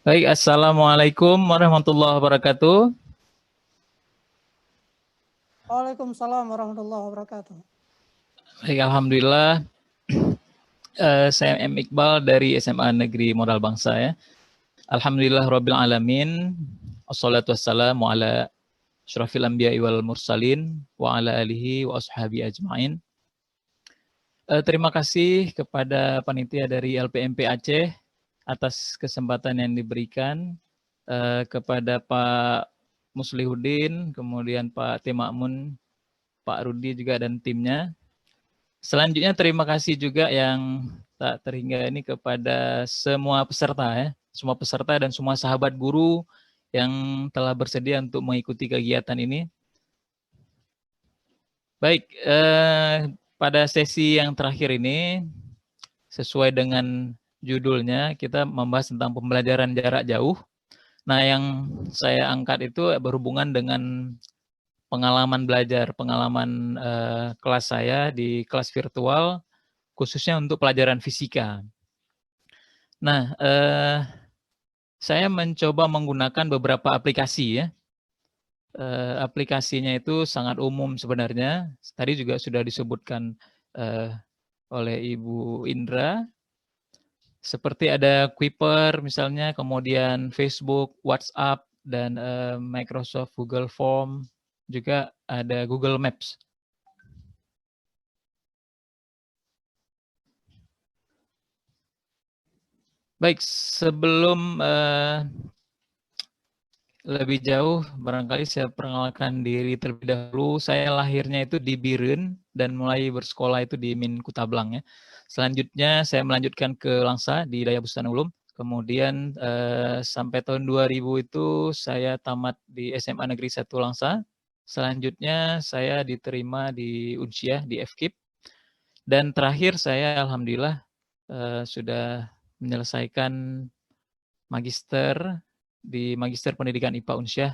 Baik, Assalamualaikum warahmatullahi wabarakatuh. Waalaikumsalam warahmatullahi wabarakatuh. Baik, Alhamdulillah. Saya M. Iqbal dari SMA Negeri Modal Bangsa ya. Alhamdulillah Rabbil Alamin. Assalatu wassalamu ala asyrafil anbiya'i wal mursalin wa ala alihi wa ashabi ajma'in. Terima kasih kepada panitia dari LPMP Aceh atas kesempatan yang diberikan, kepada Pak Muslihuddin, kemudian Pak Timakmun, Pak Rudi juga dan timnya. Selanjutnya terima kasih juga yang tak terhingga ini kepada semua peserta ya, semua peserta dan semua sahabat guru yang telah bersedia untuk mengikuti kegiatan ini. Baik, pada sesi yang terakhir ini sesuai dengan judulnya kita membahas tentang pembelajaran jarak jauh. Nah, yang saya angkat itu berhubungan dengan pengalaman belajar, pengalaman kelas saya di kelas virtual khususnya untuk pelajaran fisika. Nah, saya mencoba menggunakan beberapa aplikasi ya. Aplikasinya itu sangat umum sebenarnya. Tadi juga sudah disebutkan oleh Ibu Indra. Seperti ada Kuiper misalnya, kemudian Facebook, WhatsApp, dan Microsoft Google Form, juga ada Google Maps. Baik, sebelum lebih jauh, barangkali saya perkenalkan diri terlebih dahulu. Saya lahirnya itu di Biren dan mulai bersekolah itu di Min Kutablang ya. Selanjutnya saya melanjutkan ke Langsa di Daya Bustana Ulum. Kemudian sampai tahun 2000 itu saya tamat di SMA Negeri 1 Langsa. Selanjutnya saya diterima di Unsyah di FKIP. Dan terakhir saya alhamdulillah sudah menyelesaikan magister di Magister Pendidikan IPA Unsyah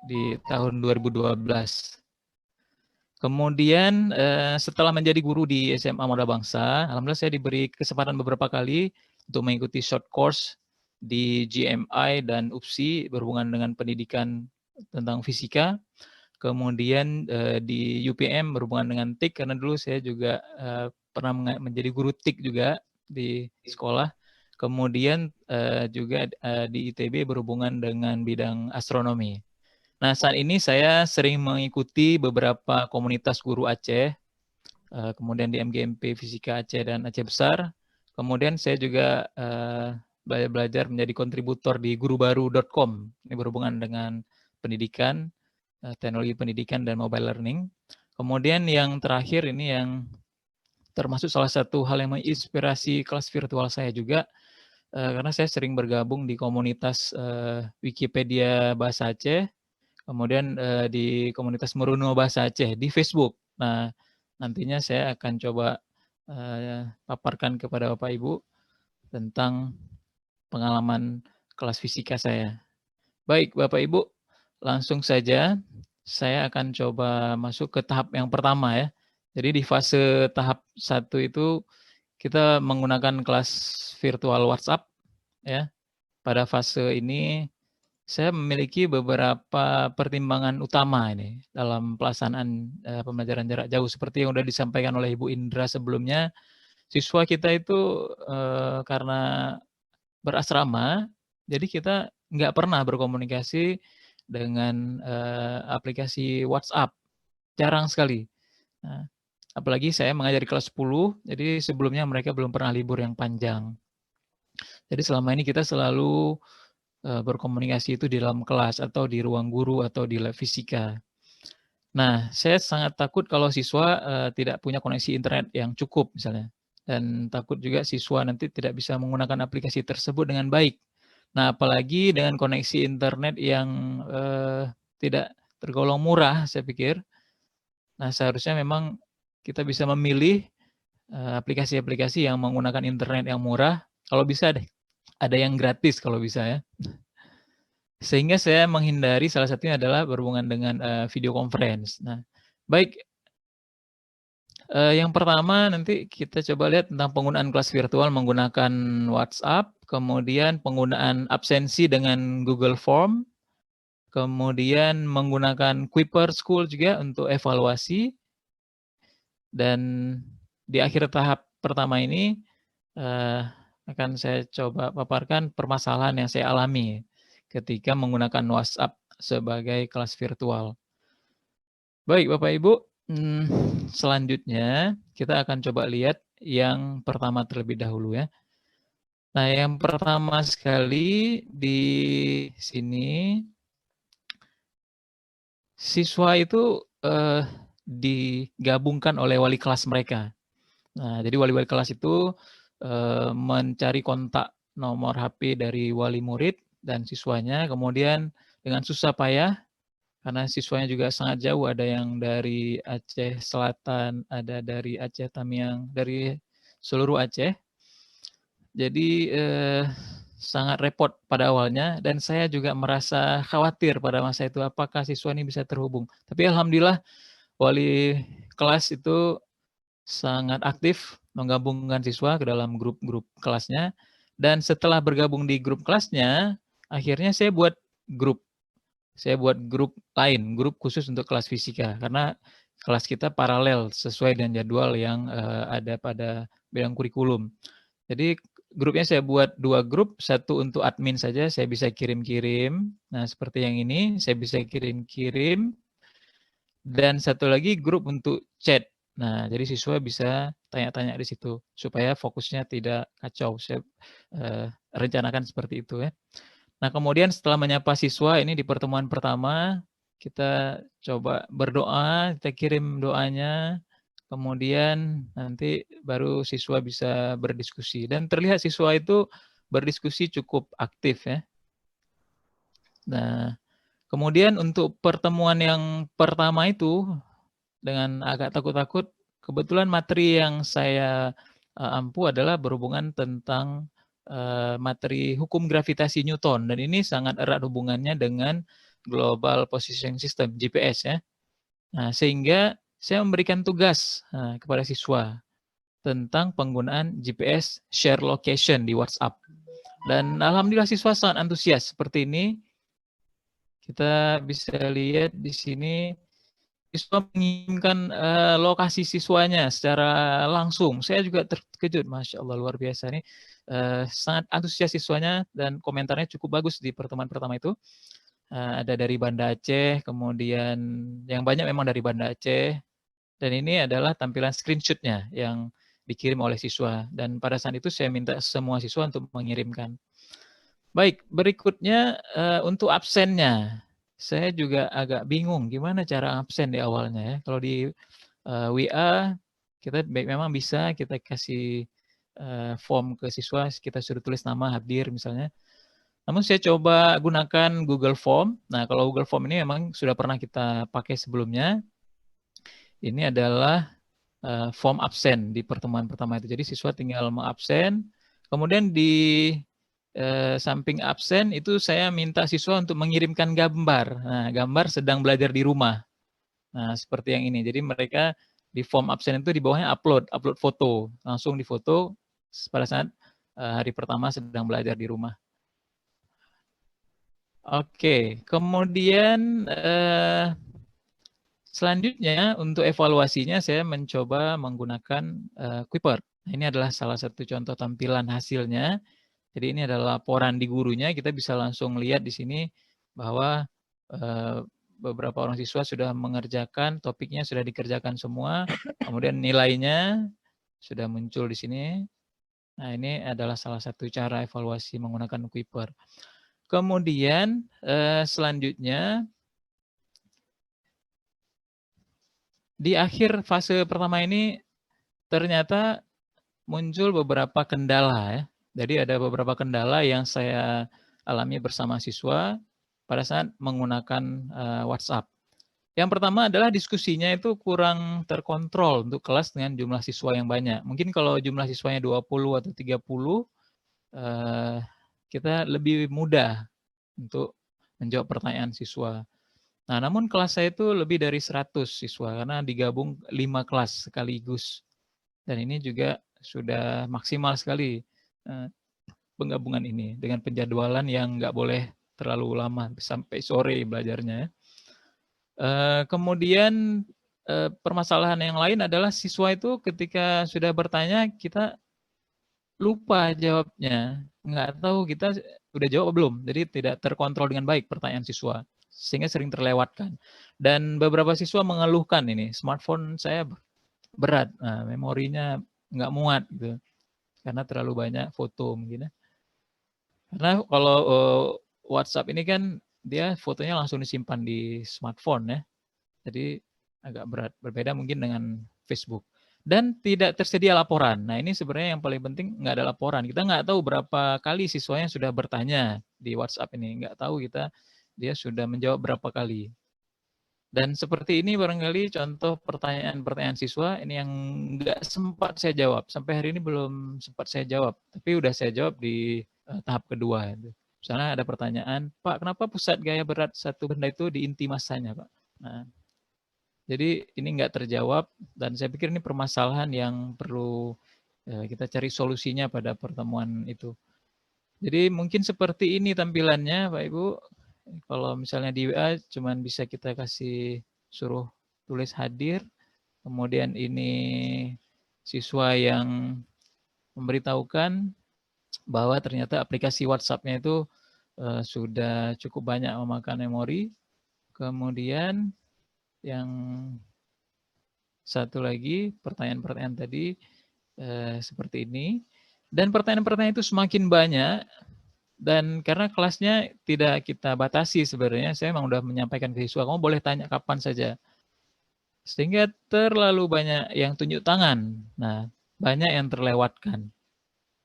di tahun 2012. Kemudian setelah menjadi guru di SMA Modal Bangsa, alhamdulillah saya diberi kesempatan beberapa kali untuk mengikuti short course di GMI dan UPSI berhubungan dengan pendidikan tentang fisika. Kemudian di UPM berhubungan dengan TIK karena dulu saya juga pernah menjadi guru TIK juga di sekolah. Kemudian juga di ITB berhubungan dengan bidang astronomi. Nah, saat ini saya sering mengikuti beberapa komunitas guru Aceh, kemudian di MGMP Fisika Aceh dan Aceh Besar. Kemudian saya juga belajar menjadi kontributor di gurubaru.com. Ini berhubungan dengan pendidikan, teknologi pendidikan dan mobile learning. Kemudian yang terakhir ini yang termasuk salah satu hal yang menginspirasi kelas virtual saya juga, karena saya sering bergabung di komunitas Wikipedia Bahasa Aceh, kemudian di komunitas Meruno Bahasa Aceh di Facebook. Nah, nantinya saya akan coba paparkan kepada Bapak Ibu tentang pengalaman kelas fisika saya. Baik, Bapak Ibu, langsung saja saya akan coba masuk ke tahap yang pertama ya. Jadi di fase tahap 1 itu kita menggunakan kelas virtual WhatsApp ya. Pada fase ini saya memiliki beberapa pertimbangan utama ini dalam pelaksanaan pembelajaran jarak jauh seperti yang sudah disampaikan oleh Ibu Indra sebelumnya. Siswa kita itu karena berasrama, jadi kita nggak pernah berkomunikasi dengan aplikasi WhatsApp, jarang sekali. Nah, apalagi saya mengajar di kelas 10, jadi sebelumnya mereka belum pernah libur yang panjang. Jadi selama ini kita selalu berkomunikasi itu di dalam kelas atau di ruang guru atau di lab fisika. Nah, saya sangat takut kalau siswa tidak punya koneksi internet yang cukup misalnya, dan takut juga siswa nanti tidak bisa menggunakan aplikasi tersebut dengan baik. Nah, apalagi dengan koneksi internet yang tidak tergolong murah, saya pikir. Nah, seharusnya memang kita bisa memilih aplikasi-aplikasi yang menggunakan internet yang murah, kalau bisa deh ada yang gratis kalau bisa ya. Sehingga saya menghindari salah satunya adalah berhubungan dengan video conference. Nah, baik, yang pertama nanti kita coba lihat tentang penggunaan kelas virtual menggunakan WhatsApp, kemudian penggunaan absensi dengan Google Form, kemudian menggunakan Kuiper School juga untuk evaluasi, dan di akhir tahap pertama ini akan saya coba paparkan permasalahan yang saya alami ketika menggunakan WhatsApp sebagai kelas virtual. Baik Bapak Ibu, selanjutnya kita akan coba lihat yang pertama terlebih dahulu ya. Nah, yang pertama sekali di sini, siswa itu digabungkan oleh wali kelas mereka. Nah, jadi wali-wali kelas itu mencari kontak nomor HP dari wali murid dan siswanya, kemudian dengan susah payah, karena siswanya juga sangat jauh, ada yang dari Aceh Selatan, ada dari Aceh Tamiang, dari seluruh Aceh. Jadi sangat repot pada awalnya, dan saya juga merasa khawatir pada masa itu apakah siswa ini bisa terhubung. Tapi alhamdulillah wali kelas itu sangat aktif menggabungkan siswa ke dalam grup-grup kelasnya, dan setelah bergabung di grup kelasnya, akhirnya saya buat grup. Saya buat grup lain, grup khusus untuk kelas fisika, karena kelas kita paralel sesuai dengan jadwal yang ada pada bidang kurikulum. Jadi grupnya saya buat 2 grup, satu untuk admin saja, saya bisa kirim-kirim. Nah, seperti yang ini, saya bisa kirim-kirim. Dan satu lagi grup untuk chat. Nah, jadi siswa bisa tanya-tanya di situ, supaya fokusnya tidak kacau. Saya rencanakan seperti itu ya. Nah, kemudian setelah menyapa siswa ini di pertemuan pertama, kita coba berdoa, kita kirim doanya, kemudian nanti baru siswa bisa berdiskusi. Dan terlihat siswa itu berdiskusi cukup aktif ya. Nah, kemudian untuk pertemuan yang pertama itu, dengan agak takut-takut, kebetulan materi yang saya ampu adalah berhubungan tentang materi hukum gravitasi Newton, dan ini sangat erat hubungannya dengan Global Positioning System, GPS ya. Nah, sehingga saya memberikan tugas kepada siswa tentang penggunaan GPS share location di WhatsApp. Dan alhamdulillah siswa sangat antusias seperti ini. Kita bisa lihat di sini siswa mengirimkan lokasi siswanya secara langsung. Saya juga terkejut, Masya Allah, luar biasa nih. Sangat antusias siswanya dan komentarnya cukup bagus di pertemuan pertama itu. Ada dari Banda Aceh, kemudian yang banyak memang dari Banda Aceh. Dan ini adalah tampilan screenshot-nya yang dikirim oleh siswa. Dan pada saat itu saya minta semua siswa untuk mengirimkan. Baik, berikutnya untuk absennya. Saya juga agak bingung gimana cara absen di awalnya ya. Kalau di WA kita memang bisa kita kasih form ke siswa, kita suruh tulis nama, hadir misalnya. Namun saya coba gunakan Google Form. Nah, kalau Google Form ini memang sudah pernah kita pakai sebelumnya. Ini adalah form absen di pertemuan pertama itu. Jadi siswa tinggal mengabsen, kemudian di samping absen itu saya minta siswa untuk mengirimkan gambar. Nah, gambar sedang belajar di rumah. Nah, seperti yang ini. Jadi mereka di form absen itu di bawahnya upload foto, langsung difoto pada saat hari pertama sedang belajar di rumah. Oke, kemudian selanjutnya untuk evaluasinya saya mencoba menggunakan Kuiper. Ini adalah salah satu contoh tampilan hasilnya. Jadi ini adalah laporan di gurunya, kita bisa langsung lihat di sini bahwa beberapa orang siswa sudah mengerjakan, topiknya sudah dikerjakan semua, kemudian nilainya sudah muncul di sini. Nah, ini adalah salah satu cara evaluasi menggunakan Kuiper. Kemudian selanjutnya, di akhir fase pertama ini ternyata muncul beberapa kendala ya. Jadi ada beberapa kendala yang saya alami bersama siswa pada saat menggunakan WhatsApp. Yang pertama adalah diskusinya itu kurang terkontrol untuk kelas dengan jumlah siswa yang banyak. Mungkin kalau jumlah siswanya 20 atau 30, kita lebih mudah untuk menjawab pertanyaan siswa. Nah, namun kelas saya itu lebih dari 100 siswa karena digabung 5 kelas sekaligus. Dan ini juga sudah maksimal sekali. penggabungan ini dengan penjadwalan yang nggak boleh terlalu lama sampai sore belajarnya. Kemudian permasalahan yang lain adalah siswa itu ketika sudah bertanya kita lupa jawabnya, nggak tahu kita udah jawab atau belum, jadi tidak terkontrol dengan baik pertanyaan siswa, sehingga sering terlewatkan. Dan beberapa siswa mengeluhkan ini, smartphone saya berat, nah, memorinya nggak muat gitu, karena terlalu banyak foto mungkin ya. Karena kalau WhatsApp ini kan dia fotonya langsung disimpan di smartphone ya, jadi agak berat, berbeda mungkin dengan Facebook. Dan tidak tersedia laporan. Nah ini sebenarnya yang paling penting nggak ada laporan. Kita nggak tahu berapa kali siswanya sudah bertanya di WhatsApp ini. Nggak tahu kita dia sudah menjawab berapa kali. Dan seperti ini barangkali contoh pertanyaan-pertanyaan siswa ini yang nggak sempat saya jawab. Sampai hari ini belum sempat saya jawab. Tapi udah saya jawab di tahap kedua. Misalnya ada pertanyaan, Pak kenapa pusat gaya berat satu benda itu di inti masanya Pak? Nah, jadi ini nggak terjawab dan saya pikir ini permasalahan yang perlu kita cari solusinya pada pertemuan itu. Jadi mungkin seperti ini tampilannya Pak Ibu. Kalau misalnya di WA cuman bisa kita kasih suruh tulis hadir. Kemudian ini siswa yang memberitahukan bahwa ternyata aplikasi WhatsApp-nya itu sudah cukup banyak memakan memori. Kemudian yang satu lagi pertanyaan-pertanyaan tadi seperti ini. Dan pertanyaan-pertanyaan itu semakin banyak dan karena kelasnya tidak kita batasi sebenarnya, saya memang sudah menyampaikan ke siswa, kamu boleh tanya kapan saja. Sehingga terlalu banyak yang tunjuk tangan. Nah, banyak yang terlewatkan.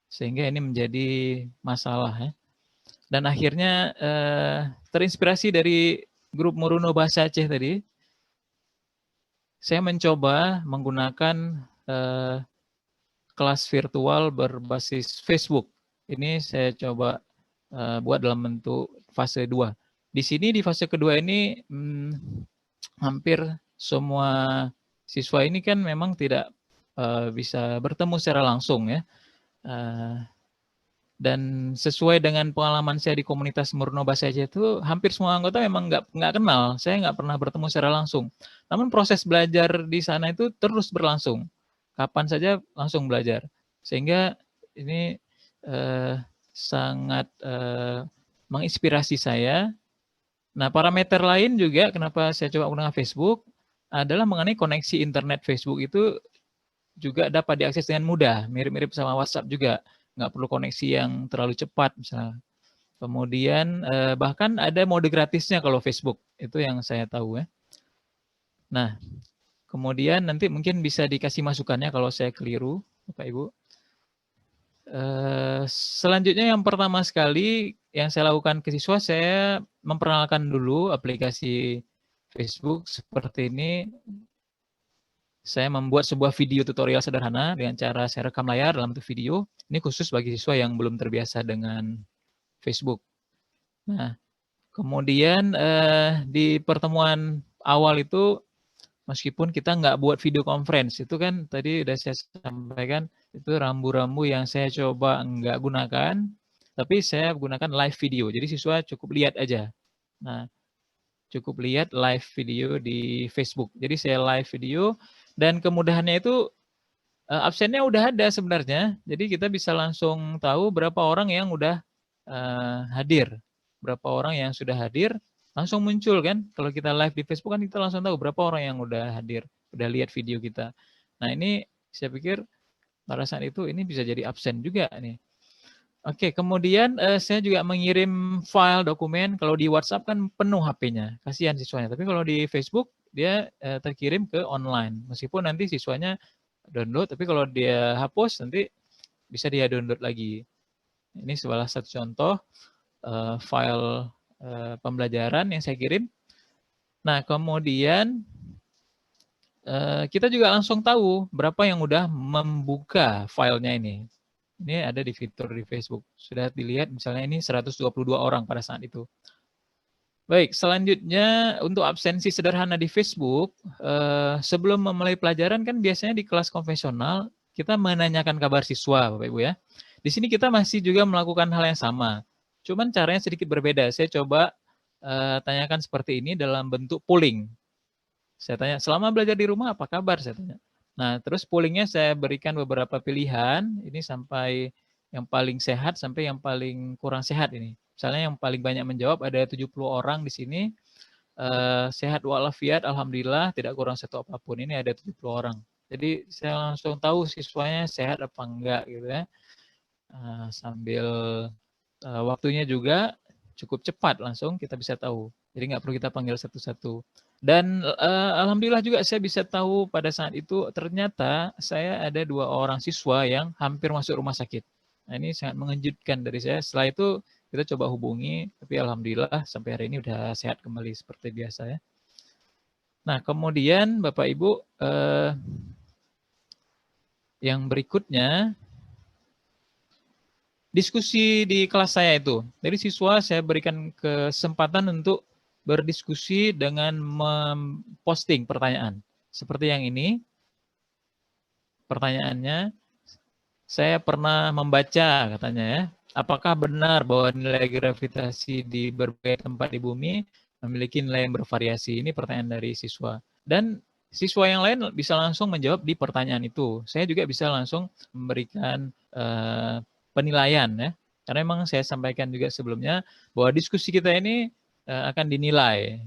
Sehingga ini menjadi masalah ya. Dan akhirnya terinspirasi dari grup Muruno Bahasa Aceh tadi, saya mencoba menggunakan kelas virtual berbasis Facebook. Ini saya coba buat dalam bentuk fase 2. Di sini di fase kedua ini hampir semua siswa ini kan memang tidak bisa bertemu secara langsung ya. Dan sesuai dengan pengalaman saya di komunitas Muruno Bahasa Aceh itu hampir semua anggota memang nggak kenal. Saya nggak pernah bertemu secara langsung. Namun proses belajar di sana itu terus berlangsung. Kapan saja langsung belajar. Sehingga ini sangat menginspirasi saya. Nah, parameter lain juga kenapa saya coba menggunakan Facebook adalah mengenai koneksi internet Facebook itu juga dapat diakses dengan mudah, mirip-mirip sama WhatsApp juga. Nggak perlu koneksi yang terlalu cepat misalnya. Kemudian bahkan ada mode gratisnya kalau Facebook, itu yang saya tahu ya. Nah, kemudian nanti mungkin bisa dikasih masukannya kalau saya keliru, Bapak Ibu. Selanjutnya yang pertama sekali yang saya lakukan ke siswa, saya memperkenalkan dulu aplikasi Facebook seperti ini. Saya membuat sebuah video tutorial sederhana dengan cara saya rekam layar dalam bentuk video. Ini khusus bagi siswa yang belum terbiasa dengan Facebook. Nah, kemudian di pertemuan awal itu, meskipun kita nggak buat video conference, itu kan tadi udah saya sampaikan, itu rambu-rambu yang saya coba nggak gunakan, tapi saya gunakan live video. Jadi siswa cukup lihat aja. Nah, cukup lihat live video di Facebook. Jadi saya live video, dan kemudahannya itu absennya udah ada sebenarnya. Jadi kita bisa langsung tahu berapa orang yang udah hadir. Berapa orang yang sudah hadir, langsung muncul kan. Kalau kita live di Facebook kan kita langsung tahu berapa orang yang udah hadir, udah lihat video kita. Nah ini saya pikir pada saat itu ini bisa jadi absen juga nih. Oke, kemudian saya juga mengirim file dokumen. Kalau di WhatsApp kan penuh HP-nya, kasihan siswanya. Tapi kalau di Facebook dia terkirim ke online. Meskipun nanti siswanya download, tapi kalau dia hapus nanti bisa dia download lagi. Ini salah satu contoh file pembelajaran yang saya kirim. Nah, kemudian kita juga langsung tahu berapa yang udah membuka filenya ini. Ini ada di fitur di Facebook. Sudah dilihat misalnya ini 122 orang pada saat itu. Baik, selanjutnya untuk absensi sederhana di Facebook, sebelum memulai pelajaran kan biasanya di kelas konvensional kita menanyakan kabar siswa, Bapak Ibu ya. Di Di sini kita masih juga melakukan hal yang sama. Cuman caranya sedikit berbeda. Saya coba tanyakan seperti ini dalam bentuk polling. Saya tanya, selama belajar di rumah apa kabar? Saya tanya. Nah, terus pollingnya saya berikan beberapa pilihan. Ini sampai yang paling sehat sampai yang paling kurang sehat ini. Misalnya yang paling banyak menjawab ada 70 orang di sini. Sehat walafiat, alhamdulillah, tidak kurang satu apapun. Ini ada 70 orang. Jadi saya langsung tahu siswanya sehat apa enggak gitu ya. Sambil waktunya juga cukup cepat, langsung kita bisa tahu. Jadi nggak perlu kita panggil satu-satu. Dan alhamdulillah juga saya bisa tahu pada saat itu ternyata saya ada 2 orang siswa yang hampir masuk rumah sakit. Nah, ini sangat mengejutkan dari saya. Setelah itu kita coba hubungi, tapi alhamdulillah sampai hari ini udah sehat kembali seperti biasa ya. Nah, kemudian Bapak Ibu, yang berikutnya diskusi di kelas saya itu. Jadi siswa saya berikan kesempatan untuk berdiskusi dengan memposting pertanyaan. Seperti yang ini, pertanyaannya, saya pernah membaca katanya ya, apakah benar bahwa nilai gravitasi di berbagai tempat di bumi memiliki nilai yang bervariasi? Ini pertanyaan dari siswa. Dan siswa yang lain bisa langsung menjawab di pertanyaan itu. Saya juga bisa langsung memberikan penilaian ya. Karena memang saya sampaikan juga sebelumnya bahwa diskusi kita ini akan dinilai.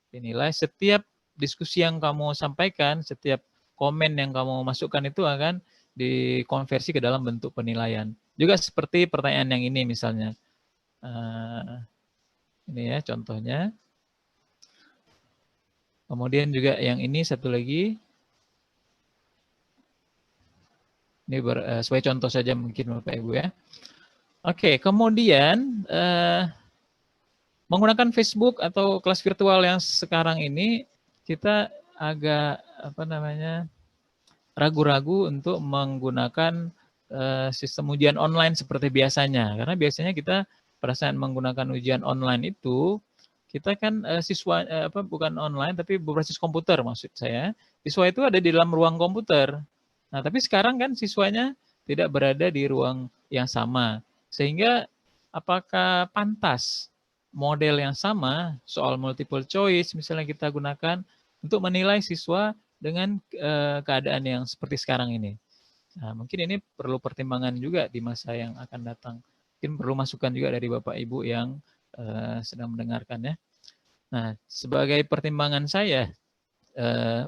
Dinilai setiap diskusi yang kamu sampaikan, setiap komen yang kamu masukkan itu akan dikonversi ke dalam bentuk penilaian. Juga seperti pertanyaan yang ini misalnya. Ini ya contohnya. Kemudian juga yang ini satu lagi. Ini sebagai contoh saja mungkin Bapak Ibu ya. Oke, kemudian menggunakan Facebook atau kelas virtual yang sekarang ini kita agak ragu-ragu untuk menggunakan sistem ujian online seperti biasanya. Karena biasanya kita pada saat menggunakan ujian online itu kita kan siswa bukan online tapi berbasis komputer maksud saya. Siswa itu ada di dalam ruang komputer. Nah, tapi sekarang kan siswanya tidak berada di ruang yang sama. Sehingga apakah pantas model yang sama soal multiple choice misalnya kita gunakan untuk menilai siswa dengan keadaan yang seperti sekarang ini. Nah, mungkin ini perlu pertimbangan juga di masa yang akan datang. Mungkin perlu masukan juga dari Bapak Ibu yang sedang mendengarkan ya. Nah, sebagai pertimbangan saya,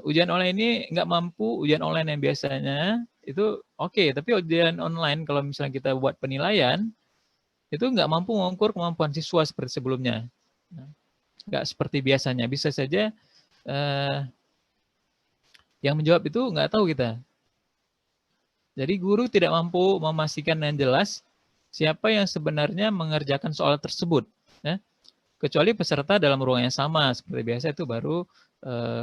ujian online ini nggak mampu, ujian online yang biasanya itu oke, tapi ujian online kalau misalnya kita buat penilaian, itu nggak mampu mengukur kemampuan siswa seperti sebelumnya. Nah, nggak seperti biasanya. Bisa saja yang menjawab itu nggak tahu kita. Jadi guru tidak mampu memastikan dengan jelas siapa yang sebenarnya mengerjakan soal tersebut. Ya. Kecuali peserta dalam ruang yang sama. Seperti biasa itu baru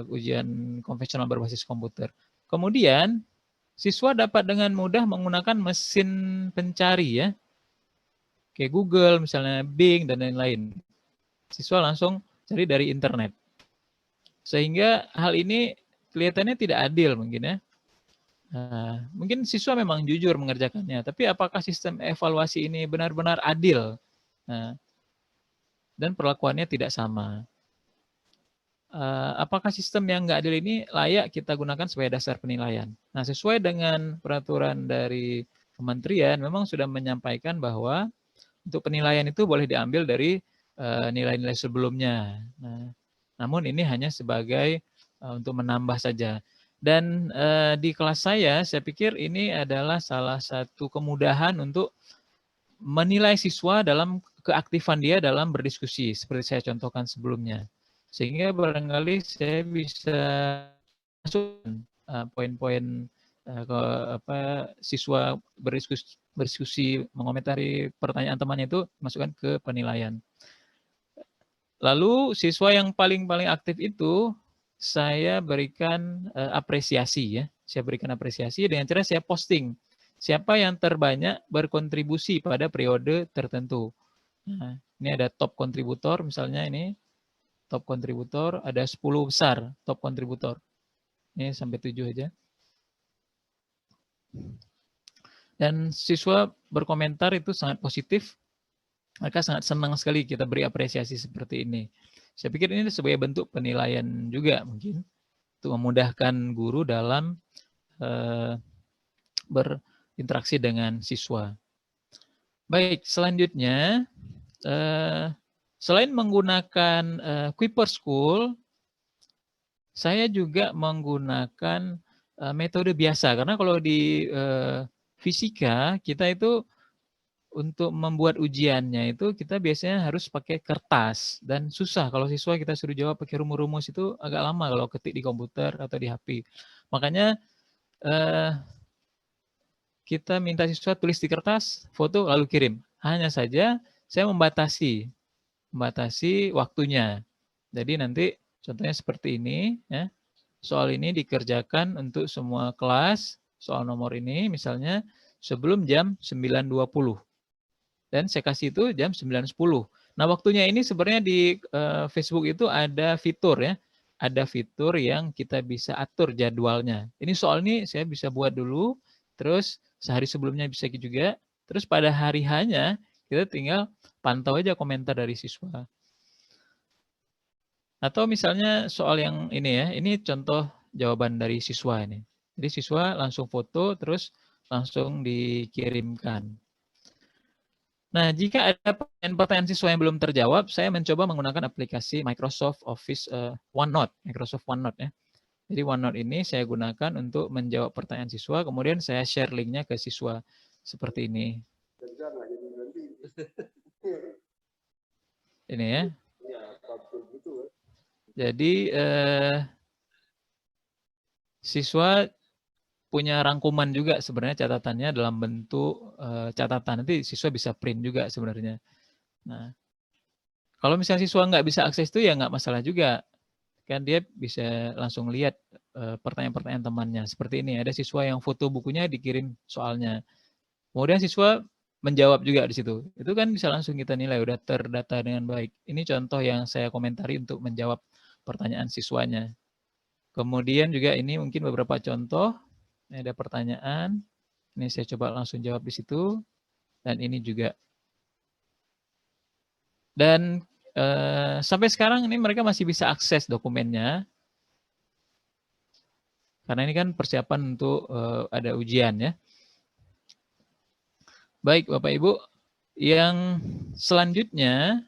ujian konvensional berbasis komputer. Kemudian siswa dapat dengan mudah menggunakan mesin pencari ya. Kayak Google, misalnya Bing, dan lain-lain. Siswa langsung cari dari internet. Sehingga hal ini kelihatannya tidak adil mungkin ya. Nah, mungkin siswa memang jujur mengerjakannya, tapi apakah sistem evaluasi ini benar-benar adil? Nah, dan perlakuannya tidak sama. Apakah sistem yang nggak adil ini layak kita gunakan sebagai dasar penilaian? Nah, sesuai dengan peraturan dari kementerian, memang sudah menyampaikan bahwa untuk penilaian itu boleh diambil dari nilai-nilai sebelumnya. Nah, namun ini hanya sebagai untuk menambah saja. Dan di kelas saya pikir ini adalah salah satu kemudahan untuk menilai siswa dalam keaktifan dia dalam berdiskusi, seperti saya contohkan sebelumnya. Sehingga barangkali saya bisa masukkan poin-poin siswa berdiskusi mengomentari pertanyaan temannya itu masukkan ke penilaian. Lalu siswa yang paling aktif itu saya berikan apresiasi ya. Saya berikan apresiasi dengan cara saya posting siapa yang terbanyak berkontribusi pada periode tertentu. Nah, ini ada top kontributor misalnya ini. Top kontributor ada 10 besar top kontributor. Ini sampai 7 aja. Dan siswa berkomentar itu sangat positif. Mereka sangat senang sekali kita beri apresiasi seperti ini. Saya pikir ini sebagai bentuk penilaian juga mungkin untuk memudahkan guru dalam berinteraksi dengan siswa. Baik, selanjutnya selain menggunakan Kuiper School, saya juga menggunakan metode biasa karena kalau di fisika kita itu untuk membuat ujiannya itu kita biasanya harus pakai kertas dan susah kalau siswa kita suruh jawab pakai rumus-rumus itu agak lama kalau ketik di komputer atau di HP. Makanya kita minta siswa tulis di kertas, foto lalu kirim. Hanya saja saya membatasi waktunya. Jadi nanti contohnya seperti ini ya. Soal ini dikerjakan untuk semua kelas, soal nomor ini misalnya sebelum jam 9.20. Dan saya kasih itu jam 9.10. Nah, waktunya ini sebenarnya di Facebook itu ada fitur ya. Ada fitur yang kita bisa atur jadwalnya. Ini soal ini saya bisa buat dulu, terus sehari sebelumnya bisa juga, terus pada hari hanya kita tinggal pantau aja komentar dari siswa. Atau misalnya soal yang ini ya, ini contoh jawaban dari siswa ini. Jadi siswa langsung foto, terus langsung dikirimkan. Nah, jika ada pertanyaan-pertanyaan siswa yang belum terjawab, saya mencoba menggunakan aplikasi Microsoft Office OneNote, Microsoft OneNote ya. Jadi OneNote ini saya gunakan untuk menjawab pertanyaan siswa, kemudian saya share linknya ke siswa seperti ini. Ini ya. Jadi siswa punya rangkuman juga sebenarnya catatannya dalam bentuk catatan. Nanti siswa bisa print juga sebenarnya. Nah, kalau misalnya siswa nggak bisa akses itu ya nggak masalah juga. Kan dia bisa langsung lihat pertanyaan-pertanyaan temannya. Seperti ini, ada siswa yang foto bukunya dikirim soalnya. Kemudian siswa menjawab juga di situ. Itu kan bisa langsung kita nilai, udah terdata dengan baik. Ini contoh yang saya komentari untuk menjawab pertanyaan siswanya. Kemudian juga ini mungkin beberapa contoh. Ini ada pertanyaan. Ini saya coba langsung jawab di situ. Dan ini juga. Dan sampai sekarang ini mereka masih bisa akses dokumennya. Karena ini kan persiapan untuk ada ujian ya. Baik Bapak Ibu, yang selanjutnya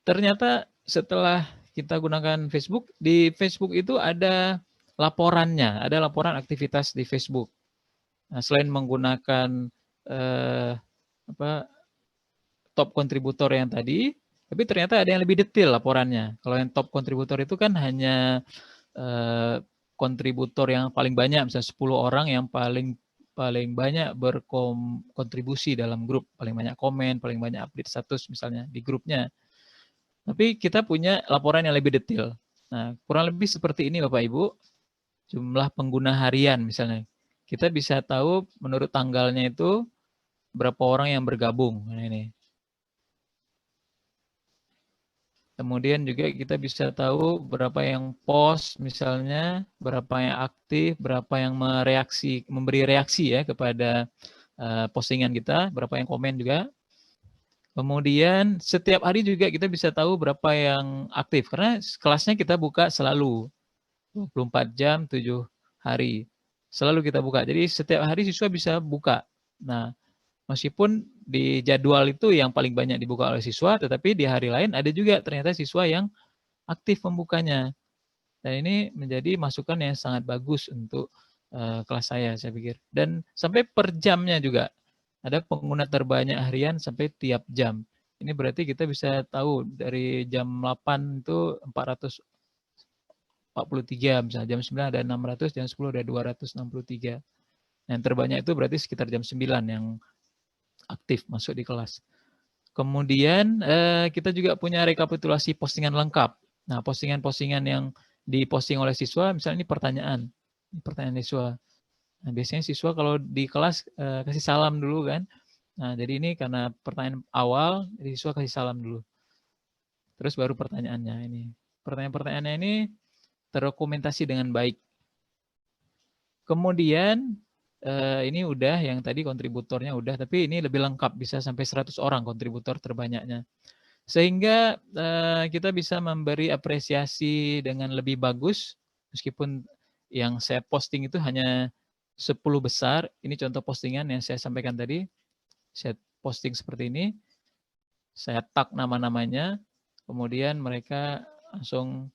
ternyata setelah kita gunakan Facebook, di Facebook itu ada laporannya, ada laporan aktivitas di Facebook. Nah, selain menggunakan top kontributor yang tadi, tapi ternyata ada yang lebih detail laporannya. Kalau yang top kontributor itu kan hanya kontributor yang paling banyak, misalnya 10 orang yang paling banyak berkontribusi dalam grup, paling banyak komen, paling banyak update status misalnya di grupnya. Tapi kita punya laporan yang lebih detail. Nah, kurang lebih seperti ini Bapak Ibu, jumlah pengguna harian misalnya. Kita bisa tahu menurut tanggalnya itu berapa orang yang bergabung. Nah, ini. Kemudian juga kita bisa tahu berapa yang post misalnya, berapa yang aktif, berapa yang memberi reaksi ya kepada postingan kita, berapa yang komen juga. Kemudian setiap hari juga kita bisa tahu berapa yang aktif karena kelasnya kita buka selalu 24 jam 7 hari. Selalu kita buka. Jadi setiap hari siswa bisa buka. Nah, meskipun di jadwal itu yang paling banyak dibuka oleh siswa, tetapi di hari lain ada juga ternyata siswa yang aktif membukanya. Dan ini menjadi masukan yang sangat bagus untuk kelas saya pikir. Dan sampai per jamnya juga. Ada pengguna terbanyak harian sampai tiap jam. Ini berarti kita bisa tahu dari jam 8 itu 443, misalnya jam 9 ada 600, jam 10 ada 263. Yang terbanyak itu berarti sekitar jam 9 yang aktif masuk di kelas. Kemudian kita juga punya rekapitulasi postingan lengkap. Nah, postingan-postingan yang diposting oleh siswa, misalnya ini pertanyaan siswa. Nah, biasanya siswa kalau di kelas kasih salam dulu kan. Nah, jadi ini karena pertanyaan awal, jadi siswa kasih salam dulu. Terus baru pertanyaannya ini. Pertanyaan-pertanyaannya ini terdokumentasi dengan baik. Kemudian ini udah, yang tadi kontributornya udah, tapi ini lebih lengkap, bisa sampai 100 orang kontributor terbanyaknya. Sehingga kita bisa memberi apresiasi dengan lebih bagus, meskipun yang saya posting itu hanya 10 besar. Ini contoh postingan yang saya sampaikan tadi. Saya posting seperti ini, saya tag nama-namanya, kemudian mereka langsung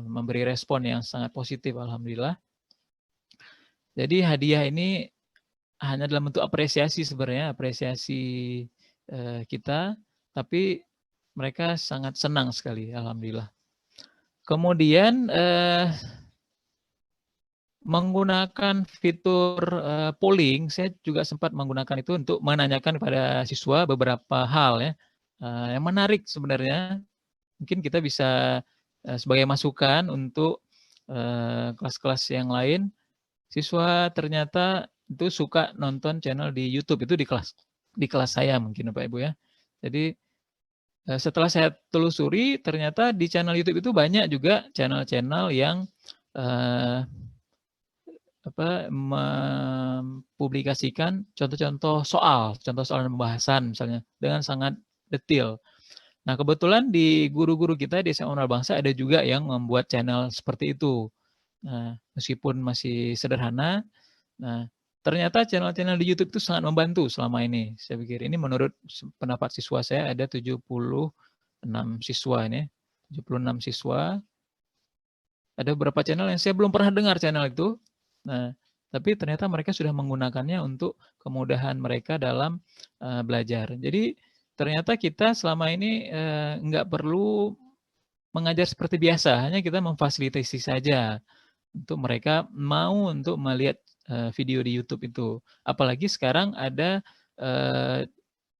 memberi respon yang sangat positif, alhamdulillah. Jadi hadiah ini hanya dalam bentuk apresiasi sebenarnya, apresiasi kita, tapi mereka sangat senang sekali, alhamdulillah. Kemudian menggunakan fitur polling, saya juga sempat menggunakan itu untuk menanyakan kepada siswa beberapa hal ya, yang menarik sebenarnya. Mungkin kita bisa sebagai masukan untuk kelas-kelas yang lain. Siswa ternyata itu suka nonton channel di YouTube, itu di kelas saya mungkin Bapak Ibu ya. Jadi setelah saya telusuri, ternyata di channel YouTube itu banyak juga channel-channel yang mempublikasikan contoh-contoh soal dan pembahasan misalnya dengan sangat detail. Nah, kebetulan di guru-guru kita di SMA Muhammadiyah Bangsa ada juga yang membuat channel seperti itu. Nah, meskipun masih sederhana, nah ternyata channel-channel di YouTube itu sangat membantu selama ini. Saya pikir ini menurut pendapat siswa saya ada 76 siswa ini, 76 siswa. Ada beberapa channel yang saya belum pernah dengar channel itu. Nah, tapi ternyata mereka sudah menggunakannya untuk kemudahan mereka dalam belajar. Jadi ternyata kita selama ini nggak perlu mengajar seperti biasa, hanya kita memfasilitasi saja untuk mereka mau untuk melihat video di YouTube itu. Apalagi sekarang ada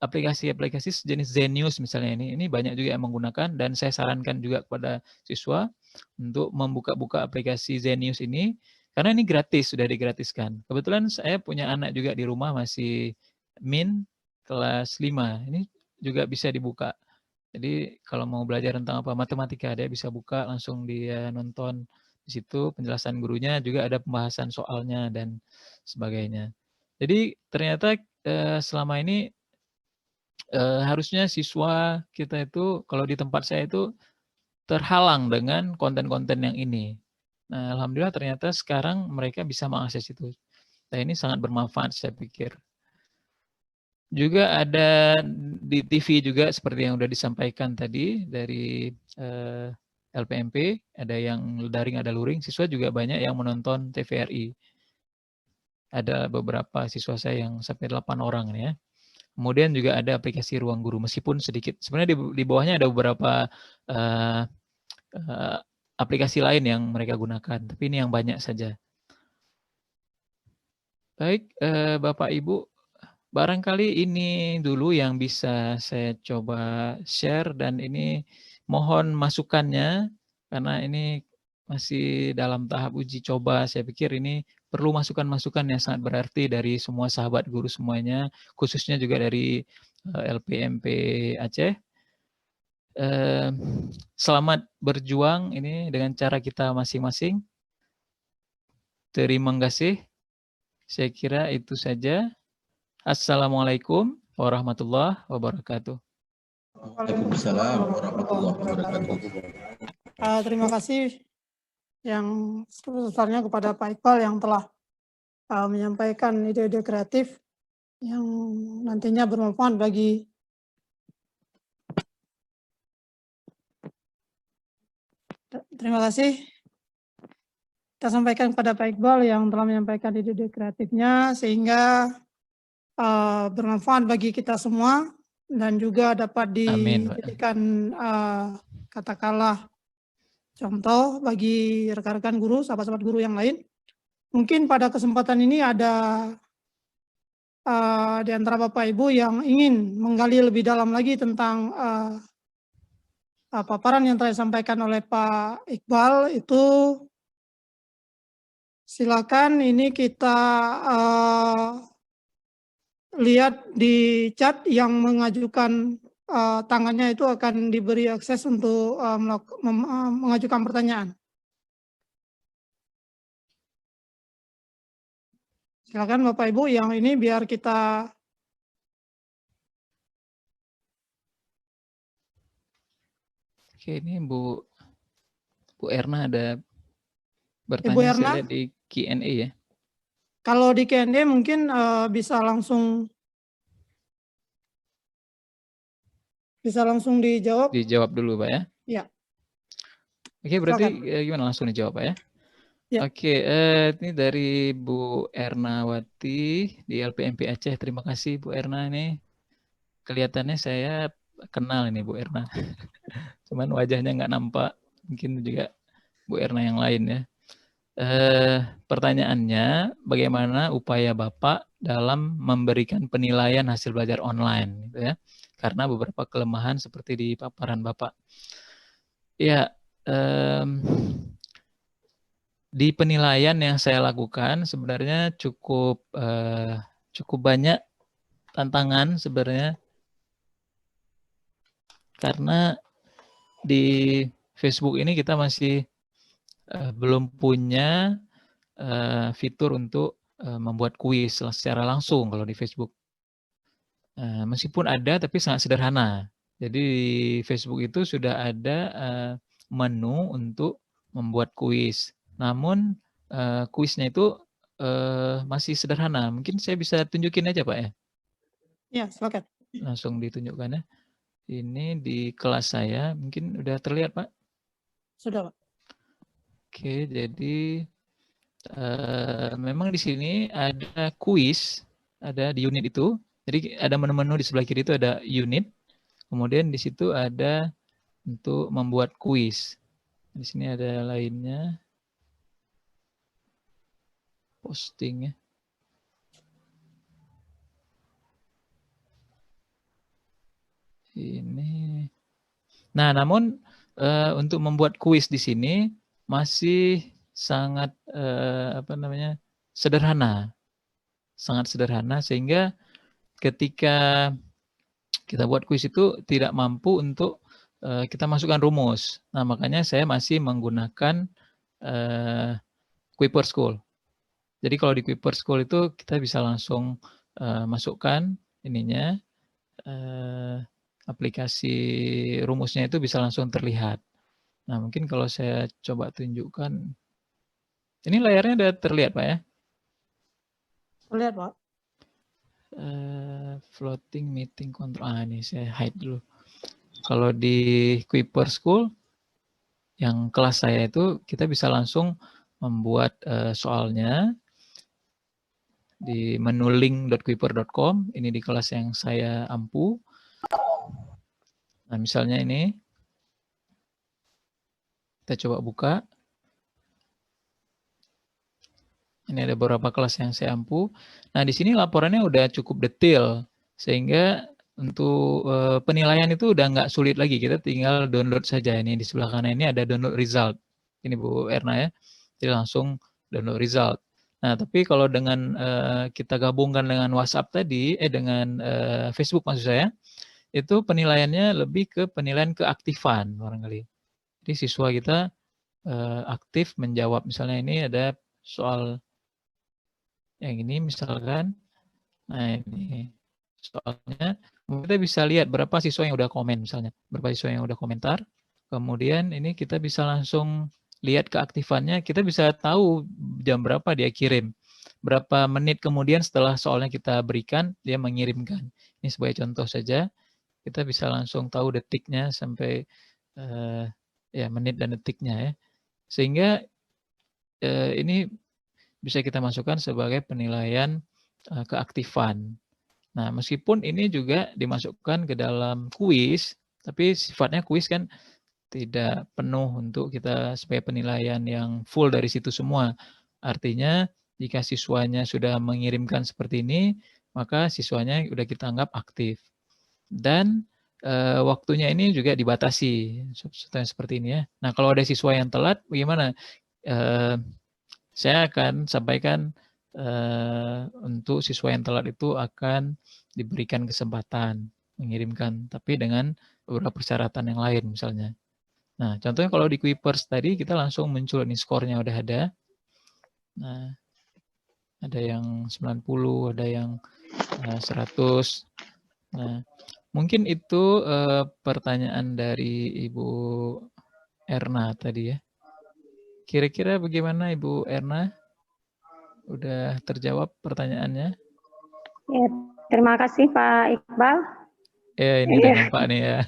aplikasi-aplikasi sejenis Zenius misalnya ini banyak juga yang menggunakan, dan saya sarankan juga kepada siswa untuk membuka-buka aplikasi Zenius ini, karena ini gratis, sudah digratiskan. Kebetulan saya punya anak juga di rumah masih min kelas 5, ini juga bisa dibuka. Jadi kalau mau belajar tentang apa matematika, dia bisa buka langsung dia nonton di situ, penjelasan gurunya juga ada pembahasan soalnya dan sebagainya. Jadi ternyata selama ini harusnya siswa kita itu kalau di tempat saya itu terhalang dengan konten-konten yang ini. Nah, alhamdulillah ternyata sekarang mereka bisa mengakses itu. Nah, ini sangat bermanfaat saya pikir. Juga ada di TV juga seperti yang sudah disampaikan tadi dari LPMP, ada yang daring, ada luring. Siswa juga banyak yang menonton TVRI. Ada beberapa siswa saya yang sampai 8 orang ya. Kemudian juga ada aplikasi Ruang Guru, meskipun sedikit. Sebenarnya di bawahnya ada beberapa aplikasi lain yang mereka gunakan, tapi ini yang banyak saja. Baik, Bapak Ibu, barangkali ini dulu yang bisa saya coba share, dan ini mohon masukannya, karena ini masih dalam tahap uji coba. Saya pikir ini perlu masukan-masukan yang sangat berarti dari semua sahabat guru semuanya, khususnya juga dari LPMP Aceh. Selamat berjuang ini dengan cara kita masing-masing. Terima kasih. Saya kira itu saja. Assalamualaikum warahmatullahi wabarakatuh. Waalaikumsalam warahmatullahi wabarakatuh. Terima kasih yang sebesarnya kepada Pak Iqbal yang telah menyampaikan ide-ide kreatif yang nantinya bermanfaat bagi terima kasih. Kita sampaikan kepada Pak Iqbal yang telah menyampaikan ide-ide kreatifnya sehingga bermanfaat bagi kita semua dan juga dapat dijadikan katakanlah contoh bagi rekan-rekan guru, sahabat-sahabat guru yang lain. Mungkin pada kesempatan ini ada di antara Bapak Ibu yang ingin menggali lebih dalam lagi tentang paparan yang telah disampaikan oleh Pak Iqbal itu, silakan ini kita lihat di chat yang mengajukan tangannya itu akan diberi akses untuk mengajukan pertanyaan. Silakan Bapak Ibu, yang ini biar kita Oke, ini Bu Erna ada Ibu bertanya, saya Erna, lihat di Q&A ya. kalau di Q&A mungkin bisa langsung dijawab. Dijawab dulu Pak ya. Ya, Oke, berarti silakan. gimana, langsung dijawab Pak ya? Ya. Oke, ini dari Bu Ernawati di LPMP Aceh. Terima kasih Bu Erna ini. Kelihatannya saya kenal ini Bu Erna. Cuman wajahnya nggak nampak. Mungkin juga Bu Erna yang lain ya. Pertanyaannya, bagaimana upaya Bapak dalam memberikan penilaian hasil belajar online, gitu ya? Karena beberapa kelemahan seperti di paparan Bapak. Ya, di penilaian yang saya lakukan sebenarnya cukup banyak tantangan sebenarnya, karena di Facebook ini kita masih belum punya fitur untuk membuat kuis secara langsung kalau di Facebook. Meskipun ada, tapi sangat sederhana. Jadi di Facebook itu sudah ada menu untuk membuat kuis. Namun kuisnya itu masih sederhana. Mungkin saya bisa tunjukin aja Pak ya. Ya, silakan. Langsung ditunjukkan ya. Ini di kelas saya, mungkin udah terlihat Pak. Sudah Pak. Oke, jadi memang di sini ada kuis, ada di unit itu. Jadi ada menu-menu di sebelah kiri itu ada unit. Kemudian di situ ada untuk membuat kuis. Di sini ada lainnya. Posting ya. Ini. Nah, namun untuk membuat kuis di sini masih sangat sederhana. Sangat sederhana sehingga ketika kita buat kuis itu tidak mampu untuk kita masukkan rumus. Nah, makanya saya masih menggunakan Kuiper School. Jadi kalau di Kuiper School itu kita bisa langsung masukkan ininya, aplikasi rumusnya itu bisa langsung terlihat. Nah, mungkin kalau saya coba tunjukkan, ini layarnya udah terlihat Pak ya? Terlihat Pak. Floating meeting control. Ini saya hide dulu. Kalau di Kuiper School, yang kelas saya itu kita bisa langsung membuat soalnya di menu link.kuiper.com. Ini di kelas yang saya ampu. Nah, misalnya ini, kita coba buka. Ini ada beberapa kelas yang saya ampu. Nah, di sini laporannya udah cukup detail, sehingga untuk penilaian itu udah nggak sulit lagi. Kita tinggal download saja. Ini di sebelah kanan ini ada download result. Ini Bu Erna ya. Jadi langsung download result. Nah, tapi kalau dengan kita gabungkan dengan WhatsApp tadi, dengan Facebook maksud saya, itu penilaiannya lebih ke penilaian keaktifan barangkali. Jadi siswa kita aktif menjawab. Misalnya ini ada soal yang ini misalkan. Nah, ini soalnya kita bisa lihat berapa siswa yang udah komen misalnya. Berapa siswa yang udah komentar. Kemudian ini kita bisa langsung lihat keaktifannya. Kita bisa tahu jam berapa dia kirim. Berapa menit kemudian setelah soalnya kita berikan, dia mengirimkan. Ini sebagai contoh saja. Kita bisa langsung tahu detiknya sampai ya menit dan detiknya ya. Sehingga ini bisa kita masukkan sebagai penilaian keaktifan. Nah, meskipun ini juga dimasukkan ke dalam kuis, tapi sifatnya kuis kan tidak penuh untuk kita sebagai penilaian yang full dari situ semua. Artinya jika siswanya sudah mengirimkan seperti ini, maka siswanya sudah kita anggap aktif. Dan waktunya ini juga dibatasi seperti ini ya. Nah, kalau ada siswa yang telat, bagaimana? Saya akan sampaikan untuk siswa yang telat itu akan diberikan kesempatan mengirimkan, tapi dengan beberapa persyaratan yang lain misalnya. Nah, contohnya kalau di Kuipers tadi kita langsung muncul nih skornya udah ada. Nah, ada yang 90, ada yang 100. Nah, mungkin itu pertanyaan dari Ibu Erna tadi ya. Kira-kira bagaimana Ibu Erna? Udah terjawab pertanyaannya? Ya, terima kasih Pak Iqbal. Ya, ini udah nampak nih ya.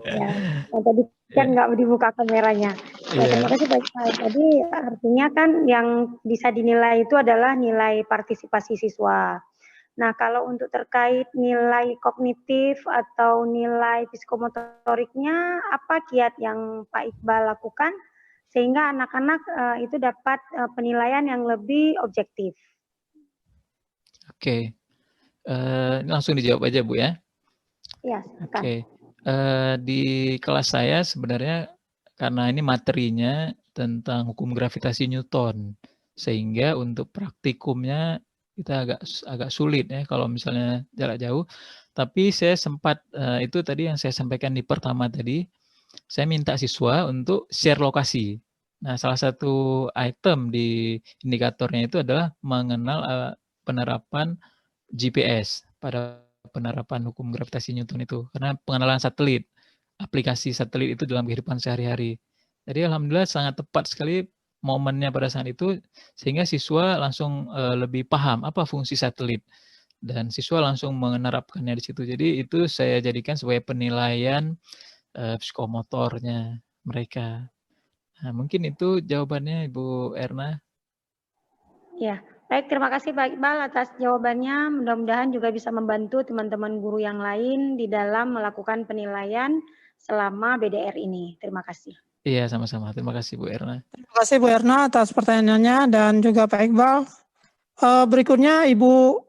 Ya, tadi kan nggak dibuka kameranya. Ya, terima kasih Pak Iqbal. Jadi artinya kan yang bisa dinilai itu adalah nilai partisipasi siswa. Nah, kalau untuk terkait nilai kognitif atau nilai psikomotoriknya, apa kiat yang Pak Iqbal lakukan sehingga anak-anak itu dapat penilaian yang lebih objektif? Oke, langsung dijawab aja Bu ya. Ya, Oke, di kelas saya sebenarnya karena ini materinya tentang hukum gravitasi Newton, sehingga untuk praktikumnya kita agak sulit ya kalau misalnya jarak jauh. Tapi saya sempat itu tadi yang saya sampaikan di pertama tadi, saya minta siswa untuk share lokasi. Nah, salah satu item di indikatornya itu adalah mengenal penerapan GPS pada penerapan hukum gravitasi Newton itu. Karena pengenalan satelit, aplikasi satelit itu dalam kehidupan sehari-hari. Jadi alhamdulillah sangat tepat sekali momennya pada saat itu, sehingga siswa langsung lebih paham apa fungsi satelit. Dan siswa langsung menerapkannya di situ. Jadi itu saya jadikan sebagai penilaian psikomotornya mereka. Nah, mungkin itu jawabannya Ibu Erna. Ya, baik, terima kasih Pak Iqbal atas jawabannya. Mudah-mudahan juga bisa membantu teman-teman guru yang lain di dalam melakukan penilaian selama BDR ini. Terima kasih. Iya, sama-sama. Terima kasih Bu Erna. Terima kasih Bu Erna atas pertanyaannya dan juga Pak Iqbal. Berikutnya Ibu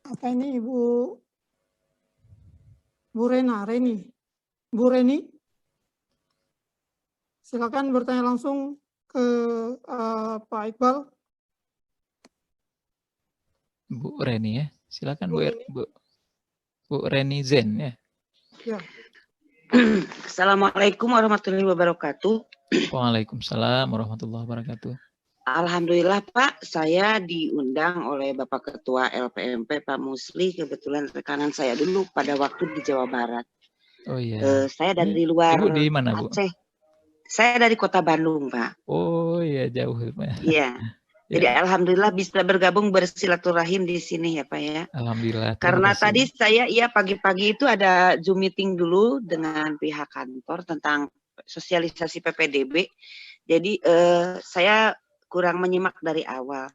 apa ini Ibu Reni. Bu Reni, silakan bertanya langsung ke Pak Iqbal. Bu Reni ya, silakan Bu Reni Zen ya. Ya. Assalamualaikum warahmatullahi wabarakatuh. Waalaikumsalam warahmatullahi wabarakatuh. Alhamdulillah Pak, saya diundang oleh Bapak Ketua LPMP Pak Musli, kebetulan rekanan saya dulu pada waktu di Jawa Barat. Oh iya. Saya dari luar Ibu di mana, Bu? Aceh. Saya dari Kota Bandung, Pak. Oh iya, jauh. Iya. Jadi alhamdulillah bisa bergabung bersilaturahim di sini ya Pak ya. Alhamdulillah. Karena tadi saya pagi-pagi itu ada Zoom meeting dulu dengan pihak kantor tentang sosialisasi PPDB. Jadi saya kurang menyimak dari awal.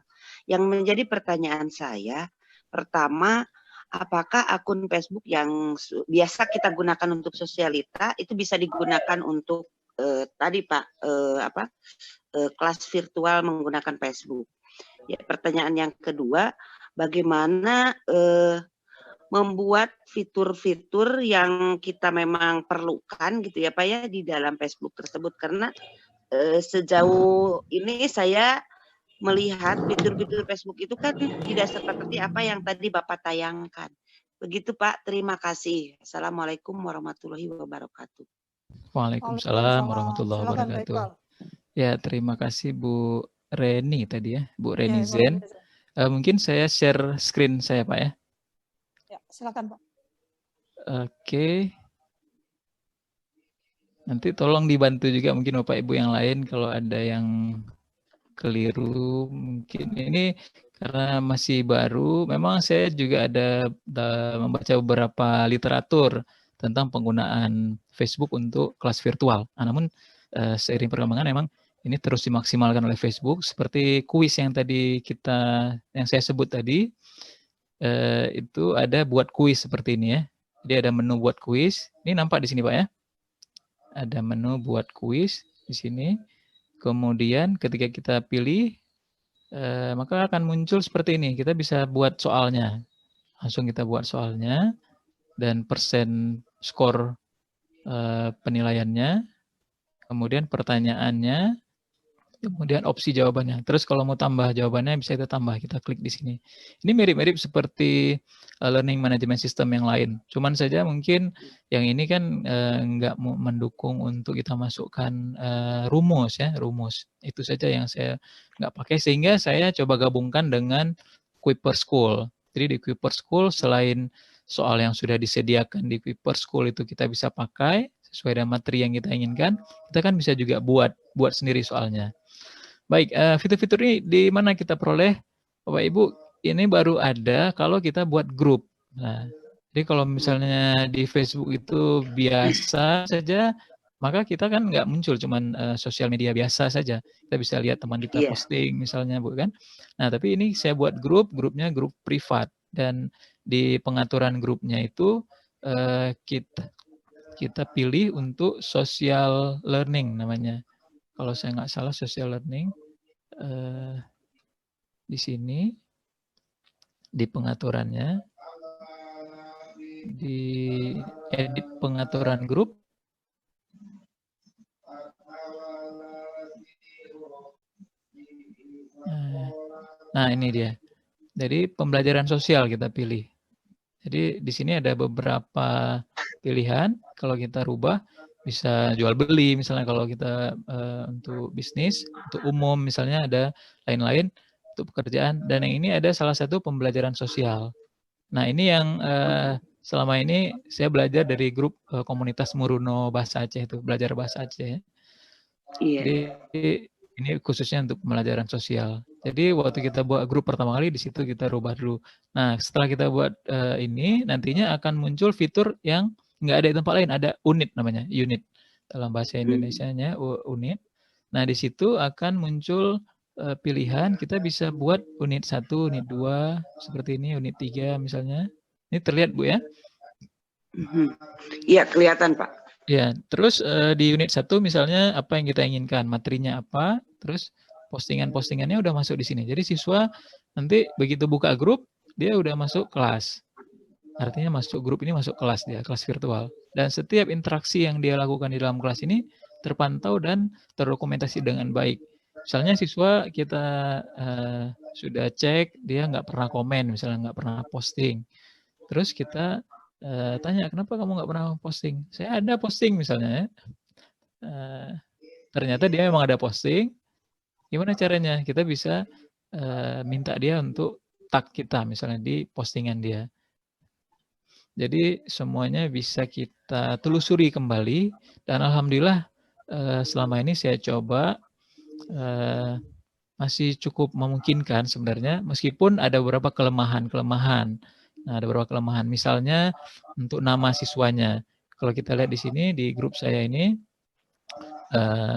Yang menjadi pertanyaan saya, pertama, apakah akun Facebook yang biasa kita gunakan untuk sosialita itu bisa digunakan untuk tadi Pak kelas virtual menggunakan Facebook? Ya, pertanyaan yang kedua, bagaimana membuat fitur-fitur yang kita memang perlukan gitu ya Pak ya di dalam Facebook tersebut, karena sejauh ini saya melihat fitur-fitur Facebook itu kan tidak seperti apa yang tadi Bapak tayangkan. Begitu Pak, terima kasih. Assalamualaikum warahmatullahi wabarakatuh. Waalaikumsalam warahmatullahi wabarakatuh. Ya, terima kasih Bu Reni tadi ya, Bu Reni Zen. Mungkin saya share screen saya Pak ya. Ya, silakan Pak. Oke. Nanti tolong dibantu juga mungkin Bapak Ibu yang lain kalau ada yang keliru. Mungkin ini karena masih baru, memang saya juga ada membaca beberapa literatur tentang penggunaan Facebook untuk kelas virtual. Nah, namun seiring perkembangan memang ini terus dimaksimalkan oleh Facebook, seperti kuis yang saya sebut tadi, itu ada buat kuis seperti ini ya. Jadi ada menu buat kuis. Ini nampak di sini Pak ya. Ada menu buat kuis di sini. Kemudian ketika kita pilih, maka akan muncul seperti ini. Kita bisa buat soalnya. Langsung kita buat soalnya dan persen skor penilaiannya. Kemudian pertanyaannya. kemudian opsi jawabannya. Terus kalau mau tambah jawabannya bisa kita tambah, kita klik di sini. Ini mirip-mirip seperti learning management system yang lain. Cuman saja mungkin yang ini kan nggak mendukung untuk kita masukkan rumus ya, rumus. Itu saja yang saya nggak pakai, sehingga saya coba gabungkan dengan Kuiper School. Jadi di Kuiper School selain soal yang sudah disediakan di Kuiper School itu kita bisa pakai sesuai dengan materi yang kita inginkan, kita kan bisa juga buat sendiri soalnya. Baik, fitur-fitur ini di mana kita peroleh, Bapak Ibu? Ini baru ada kalau kita buat grup. Nah, jadi kalau misalnya di Facebook itu biasa saja, maka kita kan nggak muncul, cuman sosial media biasa saja. Kita bisa lihat teman kita posting misalnya, Bu kan. Nah, tapi ini saya buat grup, grupnya grup privat, dan di pengaturan grupnya itu kita pilih untuk social learning namanya. Kalau saya nggak salah social learning, di sini, di pengaturannya, di edit pengaturan grup, nah ini dia. Jadi pembelajaran sosial kita pilih. Jadi di sini ada beberapa pilihan. Kalau kita rubah, bisa jual beli misalnya kalau kita untuk bisnis, untuk umum misalnya ada lain-lain untuk pekerjaan, dan yang ini ada salah satu pembelajaran sosial. Nah ini yang selama ini saya belajar dari grup komunitas Muruno Bahasa Aceh itu, belajar bahasa Aceh. Jadi ini khususnya untuk pembelajaran sosial. Jadi waktu kita buat grup pertama kali di situ kita rubah dulu. Nah setelah kita buat ini, nantinya akan muncul fitur yang nggak ada di tempat lain, ada unit namanya, unit dalam bahasa Indonesianya unit. Nah di situ akan muncul pilihan, kita bisa buat unit 1, unit 2 seperti ini, unit 3 misalnya. Ini terlihat Bu ya? Iya kelihatan Pak. Ya, terus di unit 1 misalnya apa yang kita inginkan, materinya apa, terus postingan-postingannya udah masuk di sini. Jadi siswa nanti begitu buka grup, dia udah masuk kelas. Artinya masuk grup ini masuk kelas dia, kelas virtual. Dan setiap interaksi yang dia lakukan di dalam kelas ini terpantau dan terdokumentasi dengan baik. Misalnya siswa kita sudah cek, dia nggak pernah komen, misalnya nggak pernah posting. Terus kita tanya, kenapa kamu nggak pernah posting? Saya ada posting misalnya. Ternyata dia memang ada posting. Gimana caranya? Kita bisa minta dia untuk tag kita, misalnya di postingan dia. Jadi semuanya bisa kita telusuri kembali, dan alhamdulillah selama ini saya coba masih cukup memungkinkan sebenarnya, meskipun ada beberapa kelemahan. Nah, ada beberapa kelemahan. Misalnya untuk nama siswanya. Kalau kita lihat di sini di grup saya ini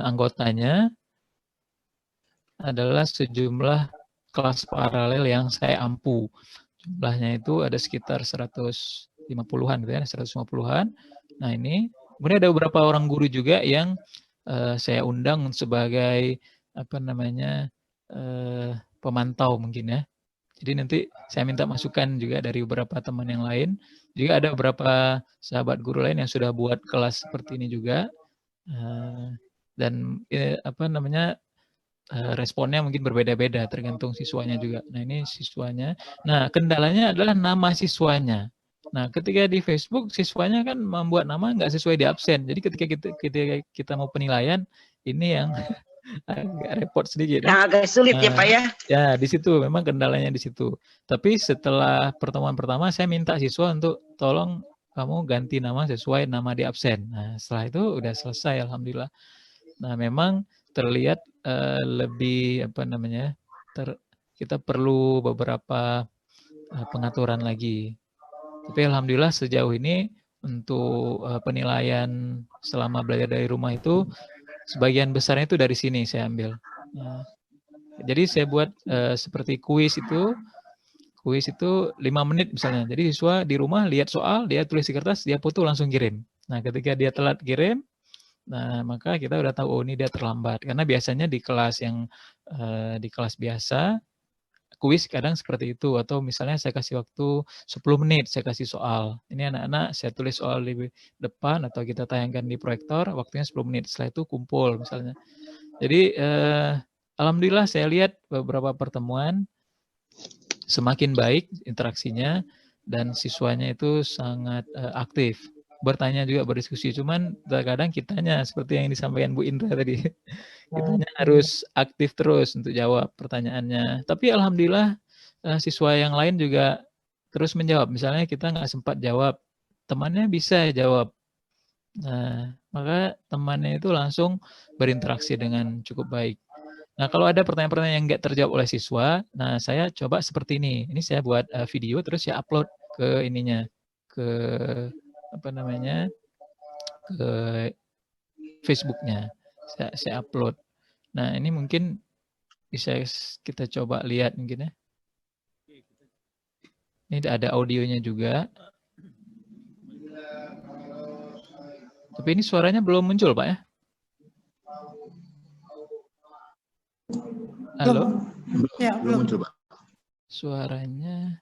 anggotanya adalah sejumlah kelas paralel yang saya ampu. Jumlahnya itu ada sekitar 150-an gitu ya, 150-an. Nah, ini kemudian ada beberapa orang guru juga yang saya undang sebagai pemantau mungkin ya. Jadi nanti saya minta masukan juga dari beberapa teman yang lain. Juga ada beberapa sahabat guru lain yang sudah buat kelas seperti ini juga. Dan responnya mungkin berbeda-beda tergantung siswanya juga. Nah ini siswanya. Nah kendalanya adalah nama siswanya. Nah ketika di Facebook siswanya kan membuat nama nggak sesuai di absen. Jadi ketika kita mau penilaian, ini yang agak repot sedikit. Yang agak sulit ya Pak ya. Ya di situ memang kendalanya di situ. Tapi setelah pertemuan pertama saya minta siswa untuk tolong kamu ganti nama sesuai nama di absen. Nah setelah itu udah selesai alhamdulillah. Nah memang terlihat lebih kita perlu beberapa pengaturan lagi. Tapi alhamdulillah sejauh ini untuk penilaian selama belajar dari rumah itu sebagian besarnya itu dari sini saya ambil. Jadi saya buat seperti kuis itu 5 menit misalnya. Jadi siswa di rumah lihat soal, dia tulis di kertas, dia foto langsung kirim. Nah ketika dia telat kirim, nah maka kita udah tahu, oh ini dia terlambat. Karena biasanya di kelas yang di kelas biasa, kuis kadang seperti itu. Atau misalnya saya kasih waktu 10 menit, saya kasih soal. Ini anak-anak, saya tulis soal di depan, atau kita tayangkan di proyektor, waktunya 10 menit. Setelah itu kumpul misalnya. Jadi alhamdulillah saya lihat beberapa pertemuan semakin baik interaksinya dan siswanya itu sangat aktif. Bertanya juga, berdiskusi. Cuman terkadang kitanya seperti yang disampaikan Bu Indra tadi, kitanya harus aktif terus untuk jawab pertanyaannya. Tapi alhamdulillah siswa yang lain juga terus menjawab. Misalnya kita nggak sempat jawab, temannya bisa jawab. Nah, maka temannya itu langsung berinteraksi dengan cukup baik. Nah, kalau ada pertanyaan-pertanyaan yang nggak terjawab oleh siswa, nah saya coba seperti ini. Ini saya buat video terus saya upload ke ininya, ke apa namanya, ke Facebook-nya. Saya upload. Nah, ini mungkin bisa kita coba lihat mungkin ya. Ini ada audionya juga. Tapi ini suaranya belum muncul, Pak ya? Halo? Ya, Belum muncul, Pak. Suaranya.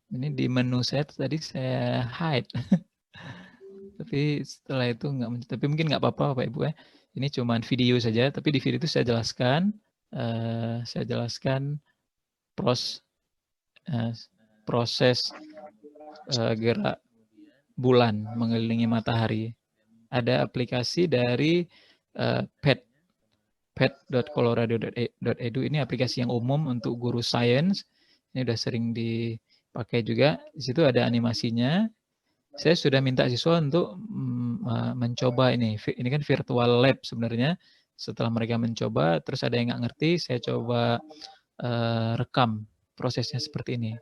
Ini di menu saya tadi saya hide. Tapi setelah itu nggak muncul. Tapi mungkin nggak apa-apa Bapak Ibu ya. Ini cuma video saja. Tapi di video itu saya jelaskan proses gerak bulan mengelilingi matahari. Ada aplikasi dari pet.colorado.edu. Ini aplikasi yang umum untuk guru sains. Ini udah sering dipakai juga. Di situ ada animasinya. Saya sudah minta siswa untuk mencoba ini. Ini kan virtual lab sebenarnya. Setelah mereka mencoba, terus ada yang nggak ngerti, saya coba rekam prosesnya seperti ini.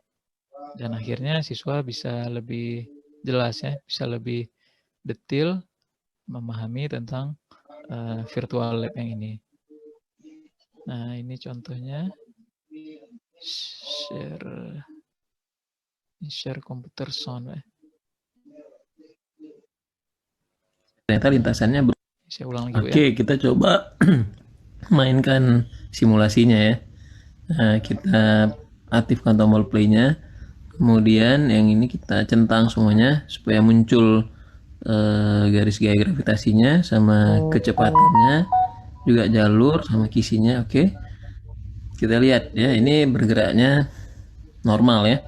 Dan akhirnya siswa bisa lebih jelas ya, bisa lebih detail memahami tentang virtual lab yang ini. Nah, ini contohnya. Share komputer sound ya. Ternyata lintasannya saya ulang lagi. Oke, kita coba mainkan simulasinya ya. Nah, kita aktifkan tombol play-nya. Kemudian yang ini kita centang semuanya supaya muncul garis gaya gravitasinya sama kecepatannya, juga jalur sama kisinya. Oke. Kita lihat ya, ini bergeraknya normal ya.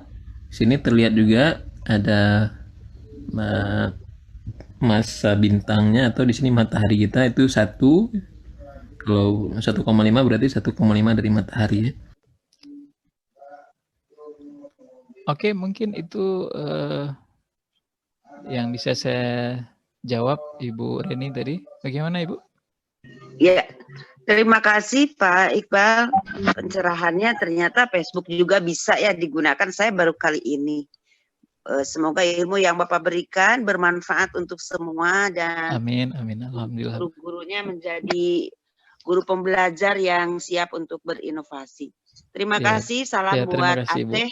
Sini terlihat juga ada massa bintangnya, atau di sini matahari kita itu 1. Kalau 1,5 berarti 1,5 dari matahari ya. Oke, mungkin itu yang bisa saya jawab Ibu Reni tadi. Bagaimana Ibu? Ya, terima kasih Pak Iqbal. Pencerahannya ternyata Facebook juga bisa ya digunakan. Saya baru kali ini. Semoga ilmu yang Bapak berikan bermanfaat untuk semua dan amin, amin, alhamdulillah. Guru-gurunya menjadi guru pembelajar yang siap untuk berinovasi. Terima kasih, salam buat Ateh.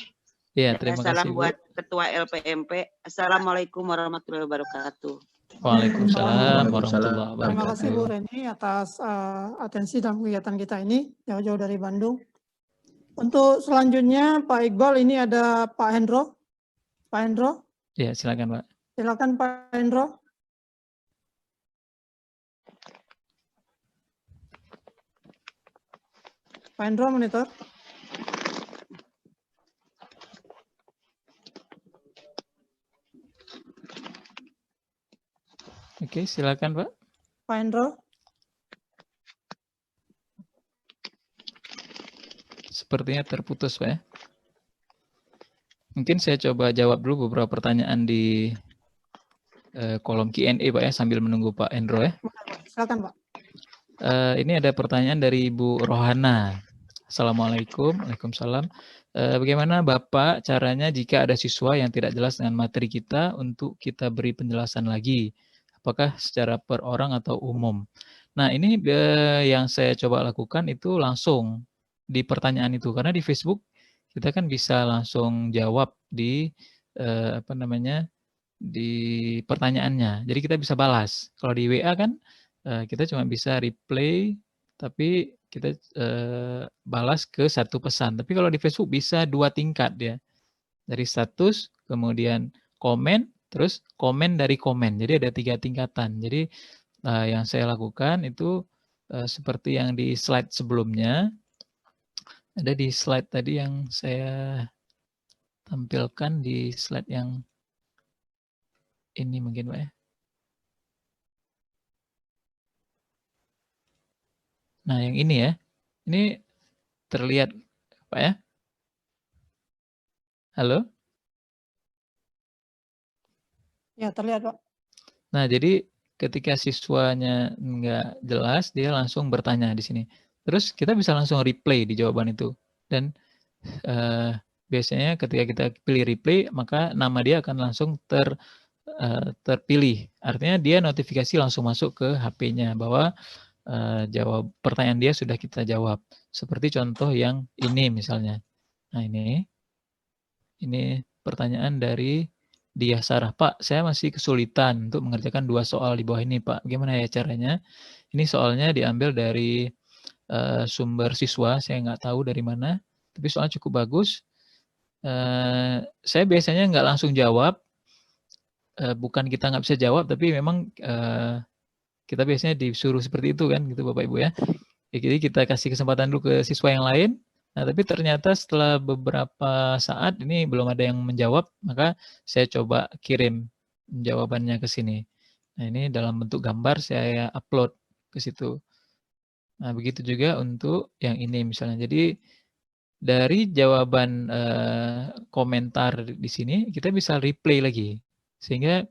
Ya, terima salam kasih, buat Ketua LPMP. Assalamualaikum warahmatullahi wabarakatuh. Waalaikumsalam warahmatullahi wabarakatuh. Terima kasih Bu Reni atas atensi dalam kegiatan kita ini, jauh-jauh dari Bandung. Untuk selanjutnya Pak Iqbal, ini ada Pak Hendro. Pak Hendro? Ya, silakan Pak. Silakan Pak Hendro. Pak Hendro, monitor. Oke, silakan Pak. Pak Hendro. Sepertinya terputus Pak ya. Mungkin saya coba jawab dulu beberapa pertanyaan di kolom Q&A Pak ya, sambil menunggu Pak Hendro ya. Silakan Pak. Ini ada pertanyaan dari Ibu Rohana. Assalamualaikum. Waalaikumsalam. Bagaimana Bapak caranya jika ada siswa yang tidak jelas dengan materi kita untuk kita beri penjelasan lagi? Apakah secara per orang atau umum? Nah, ini yang saya coba lakukan itu langsung di pertanyaan itu. Karena di Facebook kita kan bisa langsung jawab di di pertanyaannya. Jadi kita bisa balas. Kalau di WA kan kita cuma bisa replay, tapi kita balas ke satu pesan. Tapi kalau di Facebook bisa 2 tingkat ya. Dari status, kemudian komen, terus komen dari komen. Jadi ada 3 tingkatan. Jadi yang saya lakukan itu seperti yang di slide sebelumnya. Ada di slide tadi yang saya tampilkan di slide yang ini mungkin Pak ya. Nah yang ini ya, ini terlihat Pak ya. Halo? Ya, terlihat Pak. Nah jadi ketika siswanya nggak jelas, dia langsung bertanya di sini. Terus kita bisa langsung replay di jawaban itu. Dan biasanya ketika kita pilih replay, maka nama dia akan langsung terpilih. Artinya dia notifikasi langsung masuk ke HP-nya bahwa jawab pertanyaan dia sudah kita jawab. Seperti contoh yang ini misalnya. Nah ini pertanyaan dari Dia Sarah. Pak, saya masih kesulitan untuk mengerjakan 2 soal di bawah ini, Pak. Gimana ya caranya? Ini soalnya diambil dari sumber siswa, saya nggak tahu dari mana, tapi soalnya cukup bagus. Saya biasanya nggak langsung jawab, bukan kita nggak bisa jawab, tapi memang kita biasanya disuruh seperti itu kan, gitu Bapak Ibu ya. Jadi kita kasih kesempatan dulu ke siswa yang lain. Nah, tapi ternyata setelah beberapa saat ini belum ada yang menjawab, maka saya coba kirim jawabannya ke sini. Nah, ini dalam bentuk gambar saya upload ke situ. Nah, begitu juga untuk yang ini misalnya. Jadi dari jawaban komentar di sini kita bisa replay lagi. Sehingga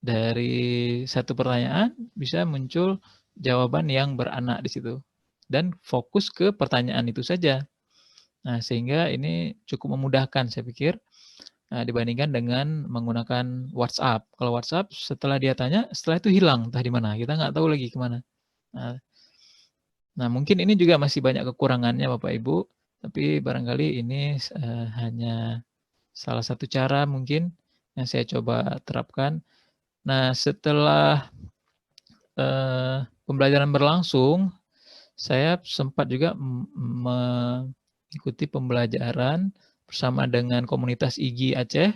dari satu pertanyaan bisa muncul jawaban yang beranak di situ. Dan fokus ke pertanyaan itu saja. Nah, sehingga ini cukup memudahkan saya pikir dibandingkan dengan menggunakan WhatsApp. Kalau WhatsApp setelah dia tanya, setelah itu hilang entah di mana. Kita nggak tahu lagi kemana. Nah, mungkin ini juga masih banyak kekurangannya Bapak Ibu, tapi barangkali ini hanya salah satu cara mungkin yang saya coba terapkan. Nah, setelah pembelajaran berlangsung, saya sempat juga mengikuti pembelajaran bersama dengan komunitas IGI Aceh,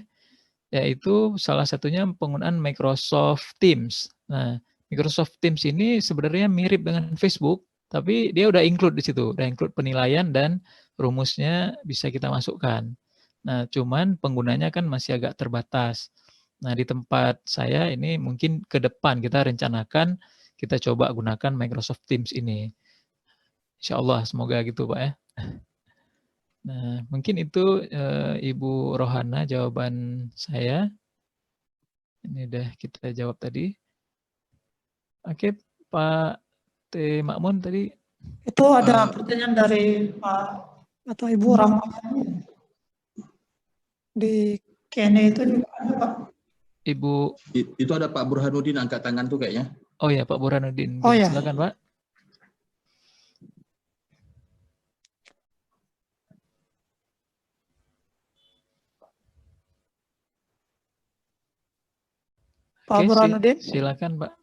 yaitu salah satunya penggunaan Microsoft Teams. Nah, Microsoft Teams ini sebenarnya mirip dengan Facebook, tapi dia udah include di situ, udah include penilaian dan rumusnya bisa kita masukkan. Nah, cuman penggunanya kan masih agak terbatas. Nah, di tempat saya ini mungkin ke depan kita rencanakan kita coba gunakan Microsoft Teams ini. Insya Allah, semoga gitu Pak ya. Nah, mungkin itu Ibu Rohana jawaban saya. Ini udah kita jawab tadi. Oke, Pak T. Makmun tadi. Itu ada pertanyaan dari Pak atau Ibu Ramayani. Di Q&A itu juga ada Pak. Ibu. Itu ada Pak Burhanuddin angkat tangan tuh kayaknya. Oh ya, Pak Burhanuddin. Oh ya. Silakan Pak. Pak Burhanuddin. Silakan Pak.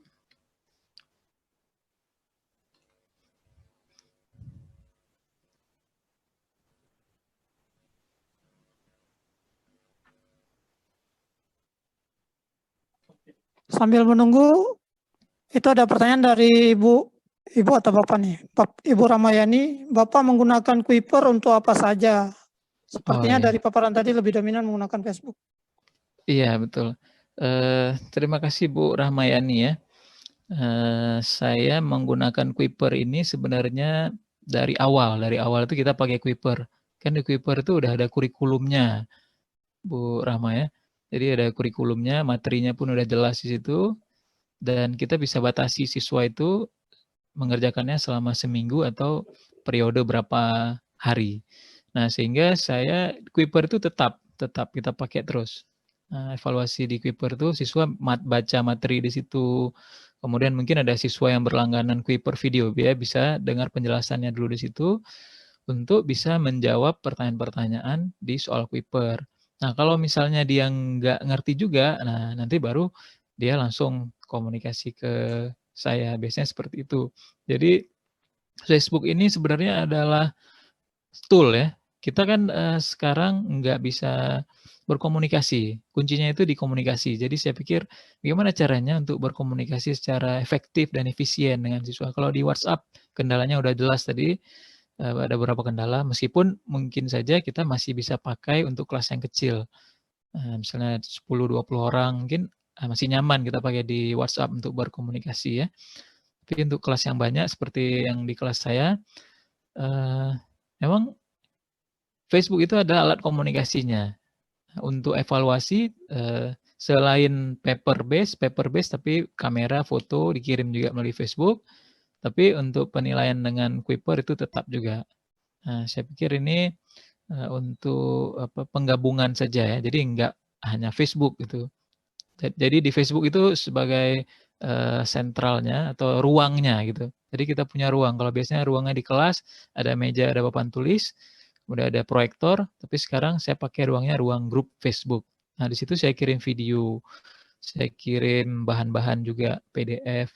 Sambil menunggu, itu ada pertanyaan dari Ibu atau Bapak nih. Ibu Ramayani, Bapak menggunakan Kuiper untuk apa saja? Sepertinya dari paparan tadi lebih dominan menggunakan Facebook. Iya, betul. Terima kasih Bu Rahmayani ya. Saya menggunakan Kuiper ini sebenarnya dari awal itu kita pakai Kuiper. Kan di Kuiper itu udah ada kurikulumnya, Bu Rahma ya. Jadi ada kurikulumnya, materinya pun udah jelas di situ, dan kita bisa batasi siswa itu mengerjakannya selama seminggu atau periode berapa hari. Nah, sehingga saya Kuiper itu tetap kita pakai terus. Nah, evaluasi di Kuiper itu siswa baca materi di situ. Kemudian mungkin ada siswa yang berlangganan Kuiper video, dia bisa dengar penjelasannya dulu di situ untuk bisa menjawab pertanyaan-pertanyaan di soal Kuiper. Nah, kalau misalnya dia nggak ngerti juga, nah nanti baru dia langsung komunikasi ke saya. Biasanya seperti itu. Jadi Facebook ini sebenarnya adalah tool ya. kita kan sekarang nggak bisa berkomunikasi. Kuncinya itu di komunikasi. Jadi saya pikir bagaimana caranya untuk berkomunikasi secara efektif dan efisien dengan siswa. Kalau di WhatsApp kendalanya udah jelas tadi, ada beberapa kendala, meskipun mungkin saja kita masih bisa pakai untuk kelas yang kecil. Misalnya 10-20 orang, mungkin masih nyaman kita pakai di WhatsApp untuk berkomunikasi ya. Tapi untuk kelas yang banyak seperti yang di kelas saya, memang Facebook itu adalah alat komunikasinya. Untuk evaluasi, selain paper base tapi kamera, foto dikirim juga melalui Facebook, tapi untuk penilaian dengan Kuiper itu tetap juga. Nah, saya pikir ini untuk penggabungan saja ya, jadi enggak hanya Facebook gitu. Jadi di Facebook itu sebagai sentralnya atau ruangnya gitu. Jadi kita punya ruang, kalau biasanya ruangnya di kelas, ada meja, ada papan tulis, udah ada proyektor, tapi sekarang saya pakai ruangnya ruang grup Facebook. Nah, di situ saya kirim video, saya kirim bahan-bahan juga PDF.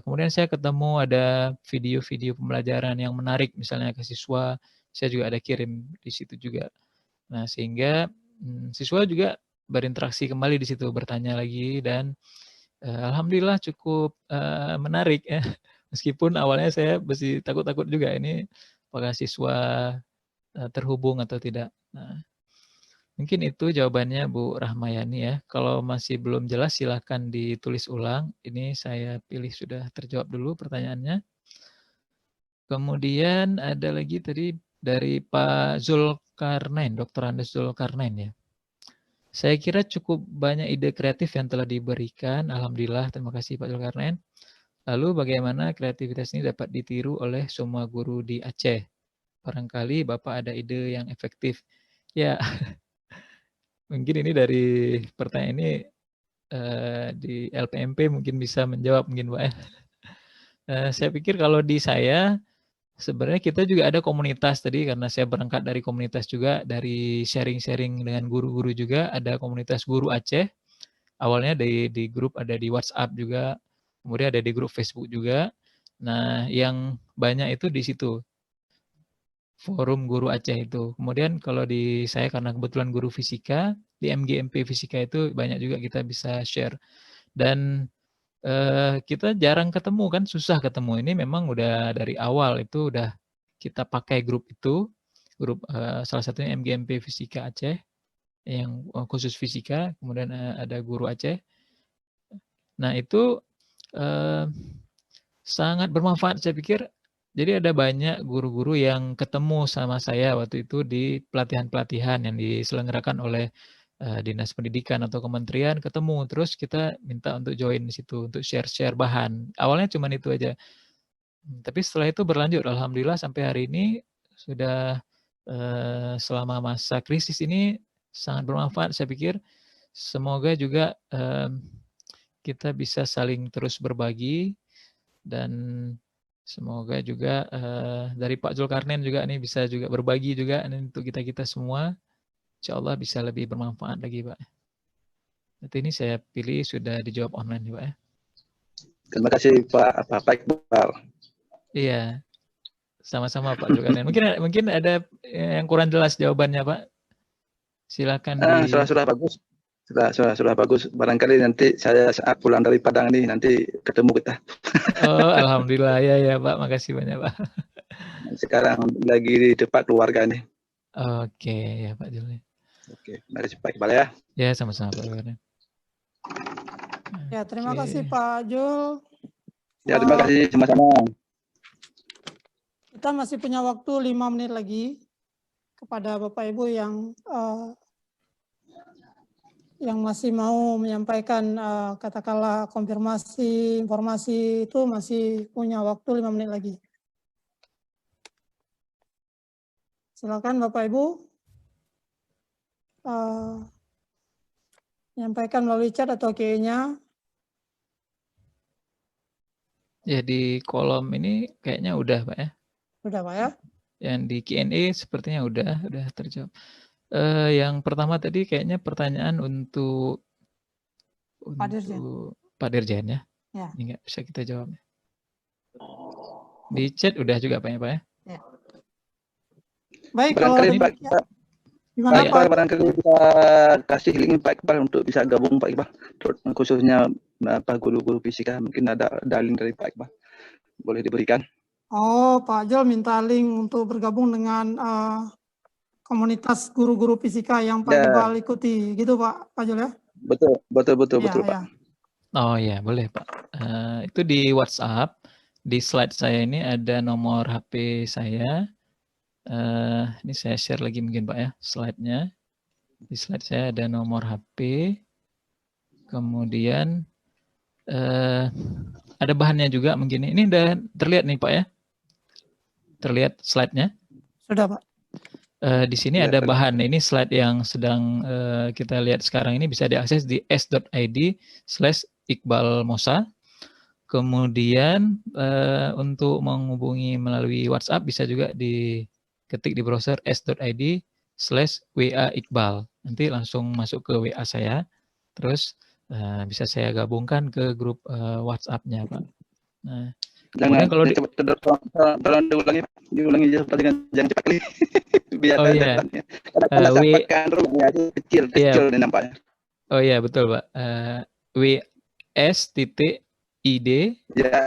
Kemudian saya ketemu ada video-video pembelajaran yang menarik, misalnya ke siswa, saya juga ada kirim di situ juga. Nah, sehingga siswa juga berinteraksi kembali di situ, bertanya lagi, dan alhamdulillah cukup menarik ya. Meskipun awalnya saya masih takut-takut juga ini apakah siswa terhubung atau tidak. Nah, mungkin itu jawabannya Bu Rahmayani ya. Kalau masih belum jelas silahkan ditulis ulang. Ini saya pilih sudah terjawab dulu pertanyaannya. Kemudian ada lagi tadi dari Pak Zulkarnain, Dr. Andes Zulkarnain ya. Saya kira cukup banyak ide kreatif yang telah diberikan. Alhamdulillah, terima kasih Pak Zulkarnain. Lalu bagaimana kreativitas ini dapat ditiru oleh semua guru di Aceh? Barangkali Bapak ada ide yang efektif. Ya, mungkin ini dari pertanyaan ini di LPMP mungkin bisa menjawab mungkin Pak ya. Saya pikir kalau di saya, sebenarnya kita juga ada komunitas tadi, karena saya berangkat dari komunitas juga, dari sharing-sharing dengan guru-guru juga, ada komunitas guru Aceh. Awalnya di grup, ada di WhatsApp juga, kemudian ada di grup Facebook juga. Nah, yang banyak itu di situ, forum guru Aceh itu. Kemudian kalau di saya karena kebetulan guru fisika, di MGMP Fisika itu banyak juga kita bisa share. Dan kita jarang ketemu kan, susah ketemu. Ini memang udah dari awal itu udah kita pakai grup itu, grup salah satunya MGMP Fisika Aceh, yang khusus fisika, kemudian ada guru Aceh. Nah itu sangat bermanfaat saya pikir. Jadi ada banyak guru-guru yang ketemu sama saya waktu itu di pelatihan-pelatihan yang diselenggarakan oleh Dinas Pendidikan atau kementerian, ketemu. Terus kita minta untuk join di situ, untuk share-share bahan. Awalnya cuma itu aja. Tapi setelah itu berlanjut, alhamdulillah sampai hari ini sudah selama masa krisis ini sangat bermanfaat saya pikir. Semoga juga kita bisa saling terus berbagi, dan semoga juga dari Pak Zulkarnain juga nih bisa juga berbagi juga untuk kita semua. Insya Allah bisa lebih bermanfaat lagi Pak. Nanti ini saya pilih sudah dijawab online Pak ya. Terima kasih Pak Iqbal. Iya, sama-sama Pak Zulkarnain. Mungkin ada yang kurang jelas jawabannya Pak. Silakan. Sudah bagus. Sudah bagus. Barangkali nanti saya saat pulang dari Padang ini nanti ketemu kita. Oh, alhamdulillah ya Pak. Makasih banyak Pak. Sekarang lagi di tempat keluarga nih. Oke ya Pak Jul. Oke, mari Pak Iqbal ya. Ya, sama-sama Pak Zulkarnain. Ya, terima kasih Pak Jul. Ya, terima kasih sama-sama. Kita masih punya waktu 5 menit lagi kepada Bapak Ibu yang masih mau menyampaikan katakanlah konfirmasi, informasi, itu masih punya waktu 5 menit lagi. Silakan Bapak Ibu menyampaikan melalui chat atau Q&A-nya. Ya, di kolom ini kayaknya udah Pak ya. Udah Pak ya. Yang di Q&A sepertinya udah terjawab. Yang pertama tadi kayaknya pertanyaan untuk Pak Dirjen ya. Ya. Ini nggak bisa kita jawab. Di chat udah juga Pak ya. Ya. Baik, kalau Barangkali Pak demikian, gimana Pak Pak? Iqbal, barangkali bisa kasih link Pak Iqbal untuk bisa gabung Pak Iqbal, khususnya guru-guru fisika, mungkin ada link dari Pak Iqbal, boleh diberikan. Oh, Pak Jol minta link untuk bergabung dengan komunitas guru-guru fisika yang Pak Ya. Iqbal ikuti, gitu Pak Jol ya? Betul Ya, Pak. ya. Oh ya, boleh Pak. Itu di WhatsApp, di slide saya ini ada nomor HP saya. Ini saya share lagi mungkin Pak ya, slide-nya. Di slide saya ada nomor HP. Kemudian ada bahannya juga mungkin. Ini udah terlihat nih Pak ya? Terlihat slide-nya? Sudah Pak. Di sini ada bahan. Ini slide yang sedang kita lihat sekarang ini bisa diakses di s.id/Iqbal Mosa. Kemudian untuk menghubungi melalui WhatsApp bisa juga diketik di browser s.id/WA Iqbal. Nanti langsung masuk ke WA saya. Terus bisa saya gabungkan ke grup WhatsApp-nya Pak. Nah, kemudian kalau tolong diulangi jangan cepat kali. Biar oh iya. Karena dapatkan rumahnya itu kecil nih nampaknya. Oh iya betul Pak. S.id ya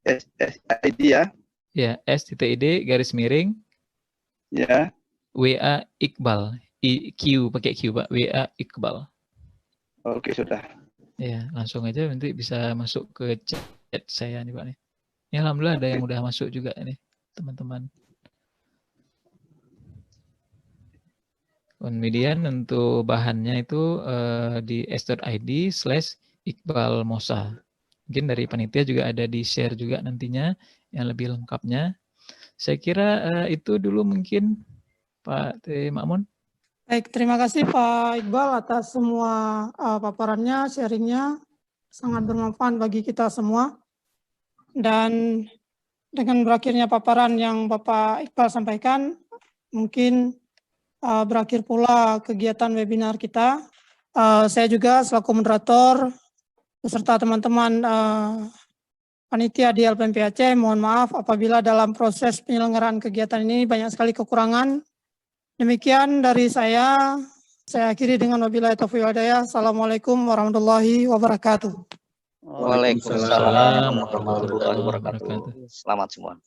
S.id ya. Ya, S.id _ ya WA Iqbal. Q pakai Q Pak. WA Iqbal. Oke, sudah. Ya, langsung aja nanti bisa masuk ke chat saya nih Pak nih. Ya, alhamdulillah ada yang udah masuk juga nih, teman-teman. Kemudian untuk bahannya itu di s.id/Iqbal Mosa. Mungkin dari panitia juga ada di share juga nantinya yang lebih lengkapnya. Saya kira itu dulu mungkin Pak T. Makmun. Baik, terima kasih Pak Iqbal atas semua paparannya, sharingnya. Sangat bermanfaat bagi kita semua. Dan dengan berakhirnya paparan yang Bapak Iqbal sampaikan, mungkin berakhir pula kegiatan webinar kita. Saya juga selaku moderator beserta teman-teman panitia di LPMP Aceh, mohon maaf apabila dalam proses penyelenggaraan kegiatan ini banyak sekali kekurangan. Demikian dari saya akhiri dengan wabillahi taufiq wal hidayah. Assalamualaikum warahmatullahi wabarakatuh. Waalaikumsalam warahmatullahi wabarakatuh. Selamat semua.